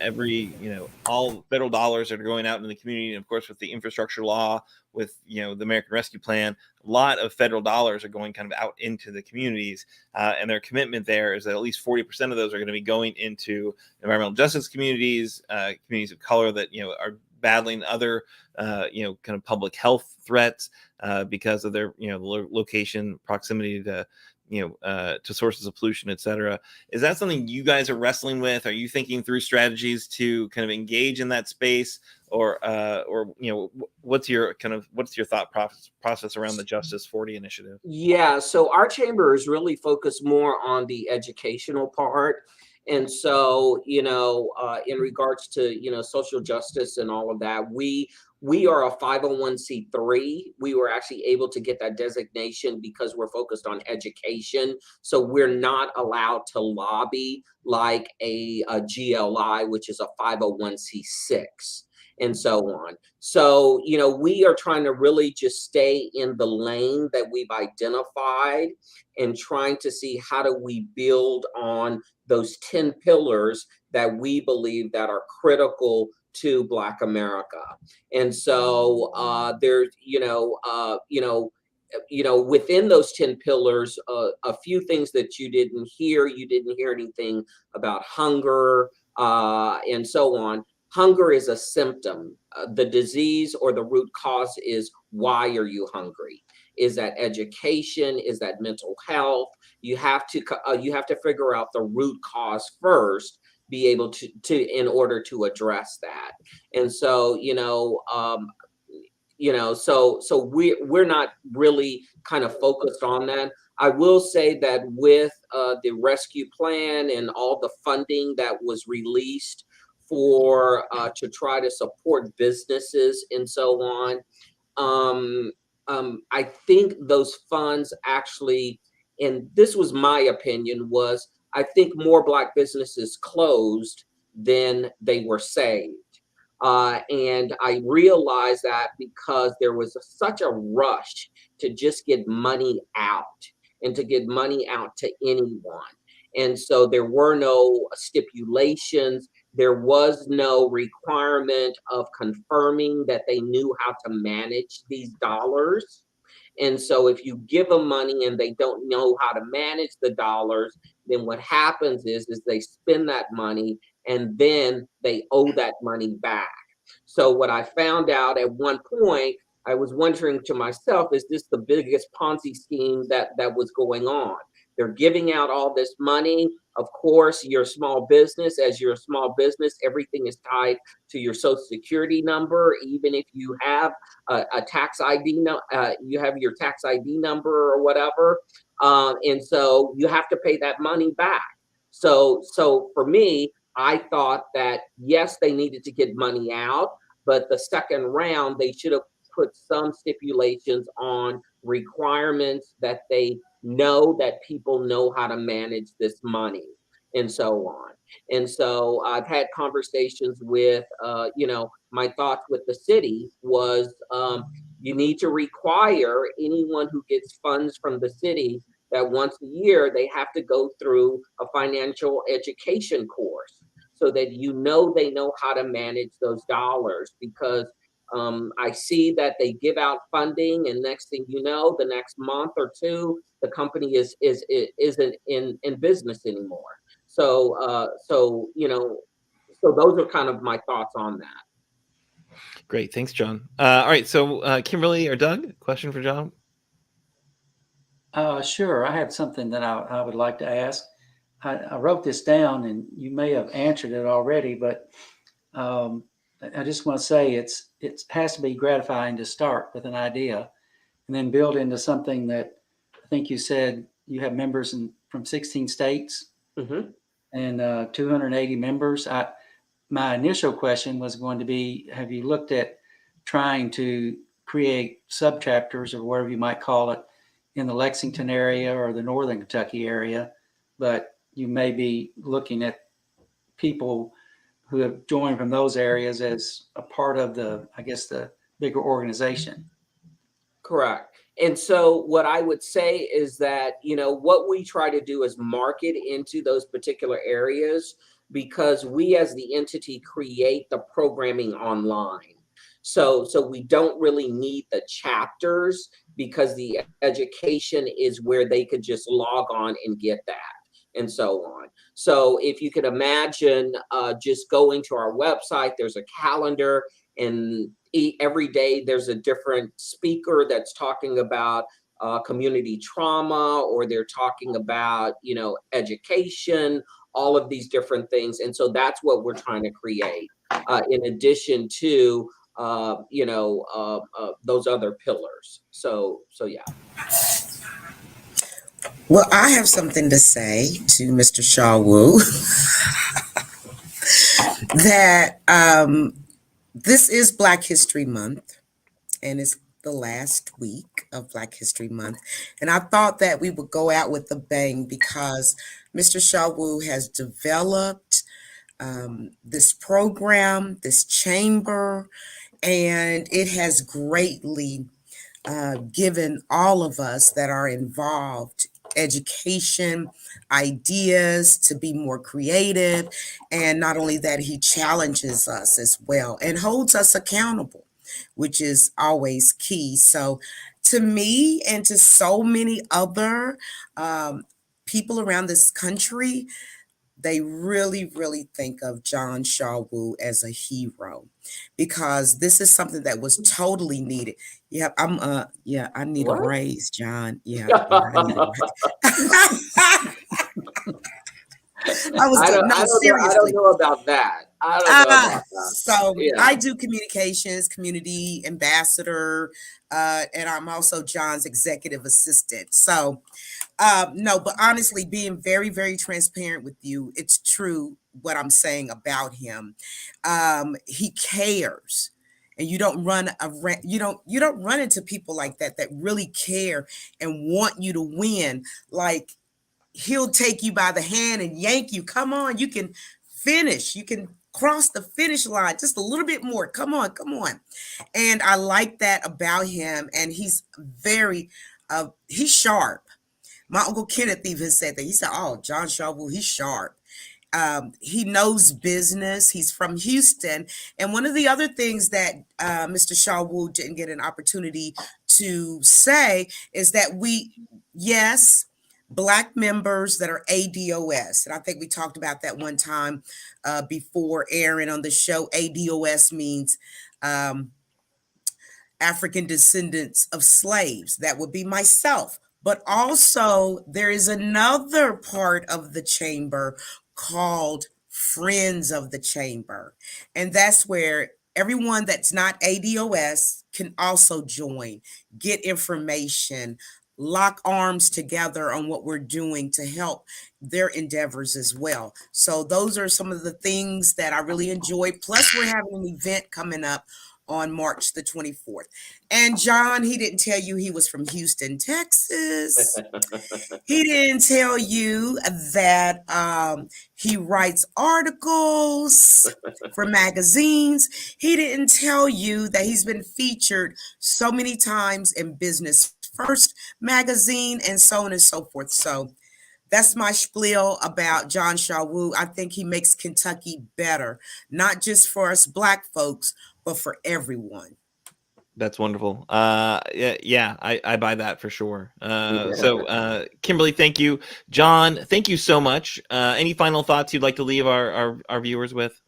all federal dollars that are going out in the community, and of course with the infrastructure law, with the American Rescue Plan, a lot of federal dollars are going kind of out into the communities, and their commitment there is that at least 40% of those are going to be going into environmental justice communities, communities of color that are battling other kind of public health threats because of their location, proximity to to sources of pollution, et cetera. Is that something you guys are wrestling with? Are you thinking through strategies to kind of engage in that space, or what's your thought process around the Justice 40 initiative? Yeah, so our chamber is really focused more on the educational part. And so, in regards to, social justice and all of that, we are a 501c3. We were actually able to get that designation because we're focused on education. So we're not allowed to lobby like a GLI, which is a 501c6. And so on. So, we are trying to really just stay in the lane that we've identified and trying to see how do we build on those 10 pillars that we believe that are critical to Black America. And so there's, within those 10 pillars, a few things that you didn't hear anything about hunger and so on. Hunger is a symptom. The disease or the root cause is, why are you hungry? Is that education? Is that mental health? You have to figure out the root cause first, be able to in order to address that. And so, so we're not really kind of focused on that. I will say that with the rescue plan and all the funding that was released for to try to support businesses and so on, I think those funds actually, and this was my opinion, was I think more Black businesses closed than they were saved. And I realized that because there was such a rush to just get money out and to get money out to anyone. And so there were no stipulations. There was no requirement of confirming that they knew how to manage these dollars. And so if you give them money and they don't know how to manage the dollars, then what happens is they spend that money and then they owe that money back. So what I found out at one point, I was wondering to myself, is this the biggest Ponzi scheme that was going on? They're giving out all this money. Of course, you're a small business. As you're a small business, everything is tied to your social security number. Even if you have a tax ID, you have your tax ID number or whatever. And so you have to pay that money back. So for me, I thought that, yes, they needed to get money out, but the second round, they should have put some stipulations on requirements that they know that people know how to manage this money and so on. And so I've had conversations with, my thoughts with the city was you need to require anyone who gets funds from the city that once a year they have to go through a financial education course so that they know how to manage those dollars, because I see that they give out funding, and next thing you know, the next month or two, the company isn't in business anymore. So those are kind of my thoughts on that. Great, thanks, John. All right, so Kimberly or Doug, question for John? Sure. I have something that I would like to ask. I wrote this down, and you may have answered it already, but um, I just want to say it has to be gratifying to start with an idea and then build into something that I think you said you have members from 16 states Hmm. and 280 members. My initial question was going to be, have you looked at trying to create subchapters or whatever you might call it in the Lexington area or the Northern Kentucky area? But you may be looking at people who have joined from those areas as a part of I guess, the bigger organization. Correct. And so what I would say is that, what we try to do is market into those particular areas because we as the entity create the programming online. So we don't really need the chapters because the education is where they could just log on and get that and so on. So if you could imagine just going to our website, there's a calendar, and every day there's a different speaker that's talking about community trauma, or they're talking about education, all of these different things. And so that's what we're trying to create in addition to those other pillars. So yeah. Well, I have something to say to Mr. Shawu that this is Black History Month, and it's the last week of Black History Month. And I thought that we would go out with a bang because Mr. Shawu has developed this program, this chamber, and it has greatly given all of us that are involved education, ideas to be more creative. And not only that, he challenges us as well and holds us accountable, which is always key. So to me and to so many other people around this country, they really, really think of John Shawu as a hero because this is something that was totally needed. Yeah, I need a What? raise, John. Yeah, I need a raise. I don't No, I don't seriously. know about that. I don't know about that. So Yeah. I do communications, community ambassador, and I'm also John's executive assistant. So no, but honestly, being very, very transparent with you, it's true what I'm saying about him. He cares. And you don't you don't run into people like that really care and want you to win. Like he'll take you by the hand and yank you. Come on, you can finish. You can cross the finish line just a little bit more. Come on, come on. And I like that about him. And he's he's sharp. My Uncle Kenneth even said that. He said, "Oh, John Shawu, he's sharp. He knows business. He's from Houston." And one of the other things that Mr. Shawu didn't get an opportunity to say is that yes, Black members that are ADOS, and I think we talked about that one time before airing on the show. ADOS means African descendants of slaves. That would be myself. But also, there is another part of the chamber called Friends of the Chamber. And that's where everyone that's not ADOS can also join, get information, lock arms together on what we're doing to help their endeavors as well. So those are some of the things that I really enjoy. Plus, we're having an event coming up on March the 24th. And John, he didn't tell you he was from Houston, Texas. He didn't tell you that he writes articles for magazines. He didn't tell you that he's been featured so many times in Business First magazine and so on and so forth. So that's my spiel about John Shawu. I think he makes Kentucky better, not just for us Black folks, but for everyone. That's wonderful. Yeah, I buy that for sure. So Kimberly, thank you. John, thank you so much. Any final thoughts you'd like to leave our viewers with?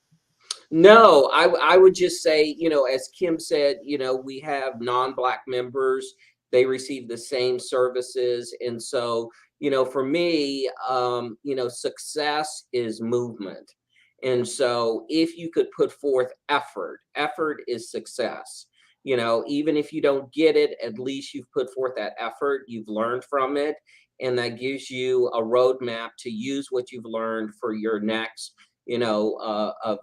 No, I would just say, as Kim said, we have non-Black members they receive the same services. And so, for me, success is movement. And so if you could put forth effort is success. Even if you don't get it, at least you've put forth that effort, you've learned from it, and that gives you a roadmap to use what you've learned for your next,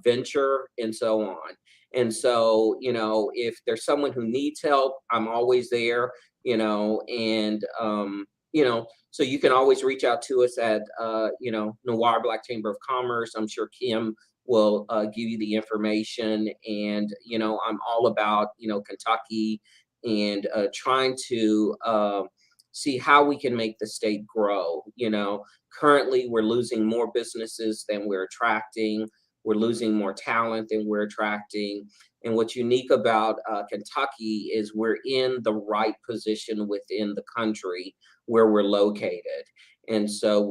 venture and so on. And so, if there's someone who needs help, I'm always there, and, so you can always reach out to us at, Noir Black Chamber of Commerce. I'm sure Kim will give you the information. And, I'm all about, Kentucky and trying to see how we can make the state grow. Currently we're losing more businesses than we're attracting. We're losing more talent than we're attracting. And what's unique about Kentucky is we're in the right position within the country where we're located. And so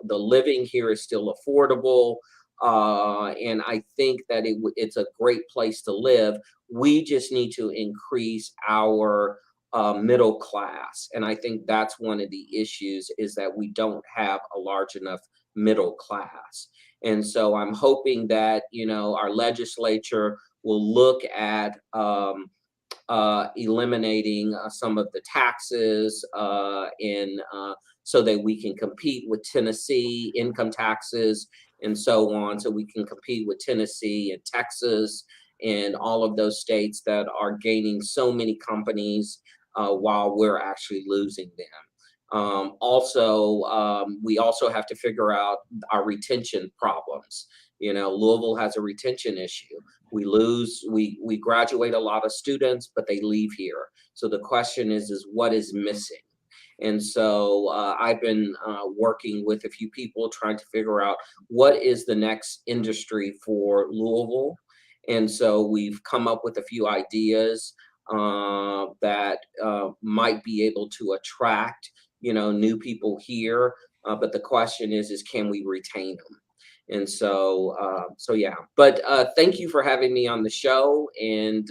the living here is still affordable. And I think that it's a great place to live. We just need to increase our middle class. And I think that's one of the issues, is that we don't have a large enough middle class. And so I'm hoping that, our legislature will look at eliminating some of the taxes in so that we can compete with Tennessee income taxes and so on. So we can compete with Tennessee and Texas and all of those states that are gaining so many companies while we're actually losing them. We also have to figure out our retention problems. Louisville has a retention issue. We graduate a lot of students, but they leave here. So the question is what is missing? And so I've been working with a few people trying to figure out what is the next industry for Louisville. And so we've come up with a few ideas that might be able to attract, new people here. But the question is can we retain them? And so yeah. But thank you for having me on the show. And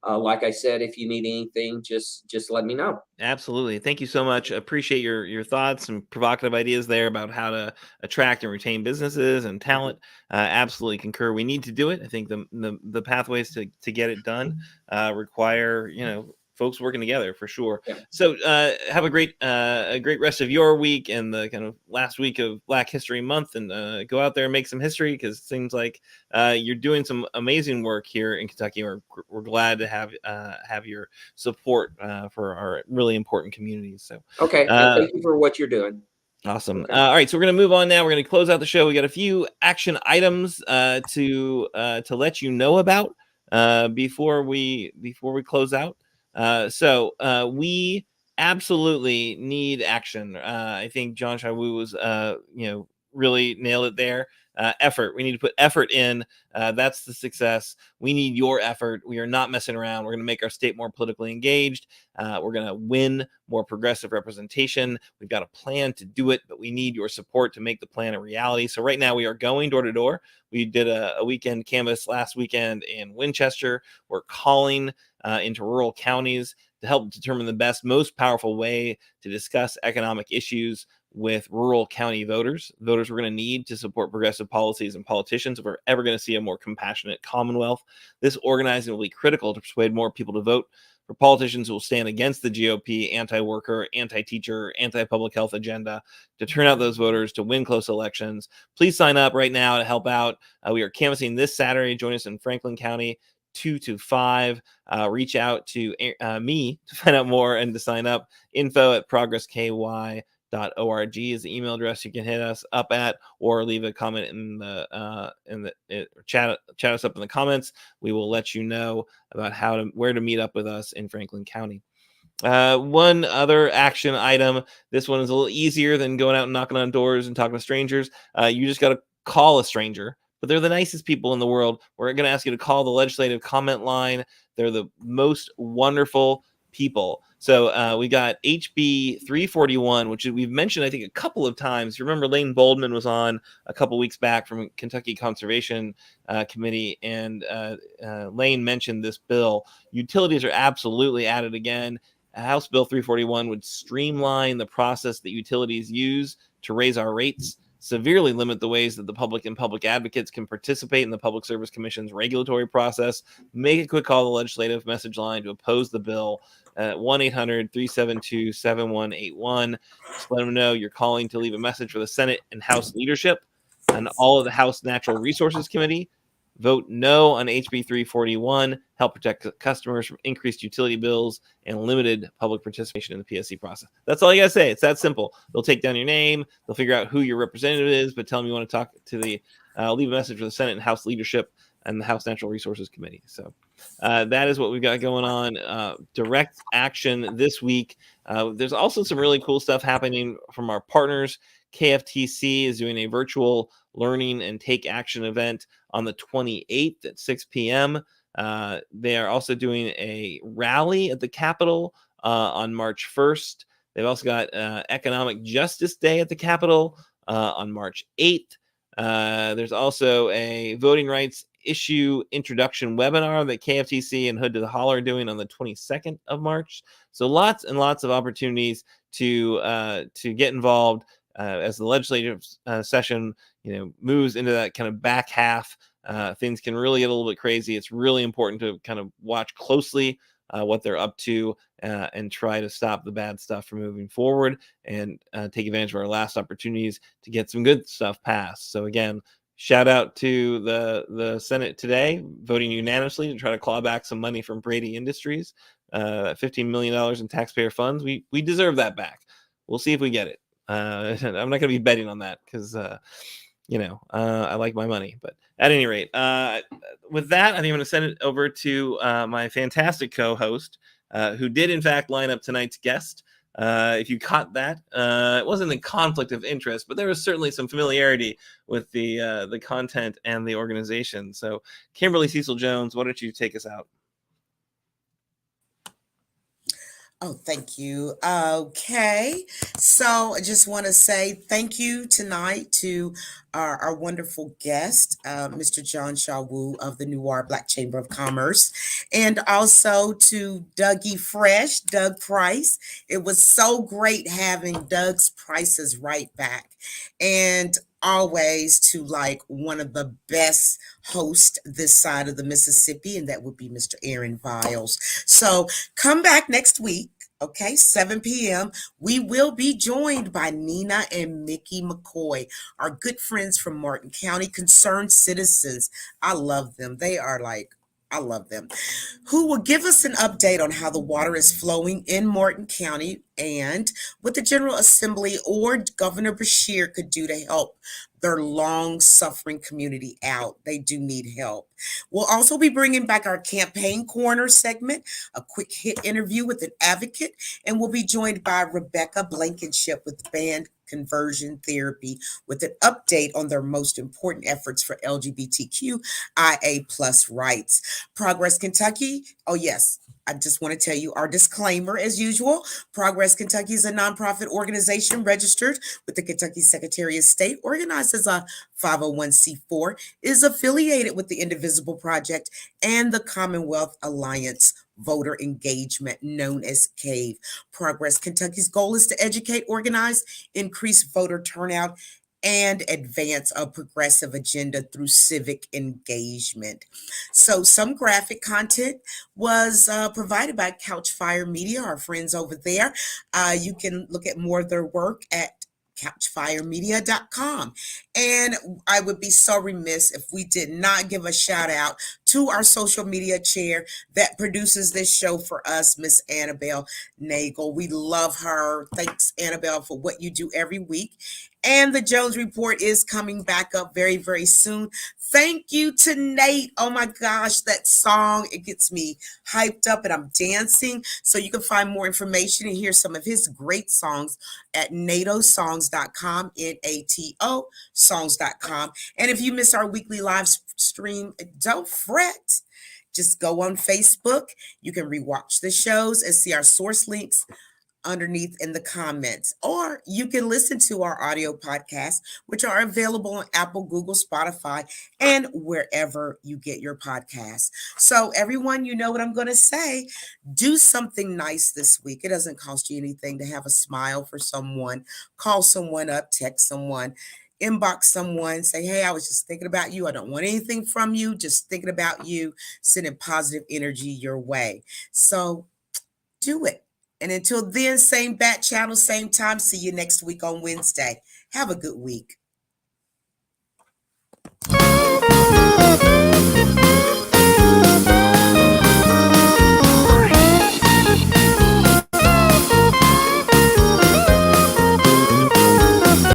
like I said, if you need anything, just let me know. Absolutely. Thank you so much. Appreciate your thoughts and provocative ideas there about how to attract and retain businesses and talent. Absolutely concur. We need to do it. I think the pathways to get it done require, folks working together for sure. Yeah. So have a great rest of your week and the kind of last week of Black History Month, and go out there and make some history, because it seems like you're doing some amazing work here in Kentucky. We're glad to have your support for our really important communities. So okay, and thank you for what you're doing. Awesome. Okay. All right, so we're going to move on now. We're going to close out the show. We got a few action items to let you know about before we close out. So we absolutely need action. I think John Shaiwu was really nailed it there. Effort. We need to put effort in. That's the success. We need your effort. We are not messing around. We're going to make our state more politically engaged. We're going to win more progressive representation. We've got a plan to do it, but we need your support to make the plan a reality. So right now we are going door to door. We did a weekend canvas last weekend in Winchester. We're calling into rural counties to help determine the best, most powerful way to discuss economic issues with rural county voters we're going to need to support progressive policies and politicians if we're ever going to see a more compassionate Commonwealth. This organizing will be critical to persuade more people to vote for politicians who will stand against the GOP anti-worker, anti-teacher, anti-public health agenda, to turn out those voters to win close elections. Please sign up right now to help out. We are canvassing this Saturday. Join us in Franklin County, 2 to 5. Reach out to me to find out more and to sign up. info@progressky.org is the email address you can hit us up at, or leave a comment in the chat us up in the comments. We will let you know about where to meet up with us in Franklin County. One other action item. This one is a little easier than going out and knocking on doors and talking to strangers. You just got to call a stranger, but they're the nicest people in the world. We're going to ask you to call the legislative comment line. They're the most wonderful people. So we got HB 341, which we've mentioned, I think, a couple of times. You remember Lane Boldman was on a couple weeks back from Kentucky Conservation Committee, and Lane mentioned this bill. Utilities are absolutely at it again. House Bill 341 would streamline the process that utilities use to raise our rates, severely limit the ways that the public and public advocates can participate in the Public Service Commission's regulatory process. Make a quick call to the legislative message line to oppose the bill at 1-800-372-7181. Just let them know you're calling to leave a message for the Senate and House leadership and all of the House Natural Resources Committee. Vote no on HB 341. Help protect customers from increased utility bills and limited public participation in the PSC process. That's all you gotta say. It's that simple. They'll take down your name. They'll figure out who your representative is, but tell them you want to talk to the leave a message for the Senate and House leadership and the House Natural Resources Committee. So that is what we've got going on. Direct action this week. There's also some really cool stuff happening from our partners. KFTC is doing a virtual learning and take action event on the 28th at 6 p.m. They are also doing a rally at the Capitol on March 1st. They've also got Economic Justice Day at the Capitol on March 8th. There's also a voting rights issue introduction webinar that KFTC and Hood to the Holler are doing on the 22nd of March. So lots and lots of opportunities to get involved as the legislative session moves into that kind of back half. Things can really get a little bit crazy. It's really important to kind of watch closely what they're up to and try to stop the bad stuff from moving forward and take advantage of our last opportunities to get some good stuff passed. So again, shout out to the Senate today, voting unanimously to try to claw back some money from Brady Industries. $15 million in taxpayer funds. We deserve that back. We'll see if we get it. I'm not going to be betting on that because, I like my money. But at any rate, with that, I think I'm going to send it over to my fantastic co-host, who did, in fact, line up tonight's guest. If you caught that, it wasn't a conflict of interest, but there was certainly some familiarity with the content and the organization. So, Kimberly Cecil Jones, why don't you take us out? Oh, thank you. Okay. So I just want to say thank you tonight to our wonderful guest, Mr. John Shaw Wu of the Noir Black Chamber of Commerce, and also to Dougie Fresh, Doug Price. It was so great having Doug's prices right back. And always to like one of the best hosts this side of the Mississippi, and that would be Mr. Aaron Viles. So come back next week. Okay, 7 p.m. We will be joined by Nina and Mickey McCoy, our good friends from Martin County, concerned citizens. I love them. I love them. Who will give us an update on how the water is flowing in Martin County and what the General Assembly or Governor Beshear could do to help their long-suffering community out. They do need help. We'll also be bringing back our Campaign Corner segment, a quick hit interview with an advocate, and we'll be joined by Rebecca Blankenship with Band Conversion Therapy with an update on their most important efforts for LGBTQIA plus rights. Progress Kentucky, oh yes, I just want to tell you our disclaimer as usual. Progress Kentucky is a nonprofit organization registered with the Kentucky Secretary of State, organized as a 501c4, is affiliated with the Indivisible Project and the Commonwealth Alliance Voter Engagement, known as CAVE. Progress Kentucky's goal is to educate, organize, increase voter turnout, and advance a progressive agenda through civic engagement. So some graphic content was provided by Couchfire Media, our friends over there. You can look at more of their work at couchfiremedia.com. And I would be so remiss if we did not give a shout out to our social media chair that produces this show for us, Miss Annabelle Nagel. We love her. Thanks, Annabelle, for what you do every week. And the Jones Report is coming back up very, very soon. Thank you to Nate. Oh my gosh, that song, it gets me hyped up and I'm dancing. So you can find more information and hear some of his great songs at natosongs.com, N-A-T-O songs.com. And if you miss our weekly live stream, don't fret. Just go on Facebook. You can rewatch the shows and see our source links underneath in the comments, or you can listen to our audio podcasts, which are available on Apple, Google, Spotify, and wherever you get your podcasts. So everyone, you know what I'm going to say. Do something nice this week. It doesn't cost you anything to have a smile for someone. Call someone up, text someone, inbox someone, say, hey, I was just thinking about you. I don't want anything from you, just thinking about you, sending positive energy your way. So do it. And until then, same bat channel, same time. See you next week on Wednesday. Have a good week.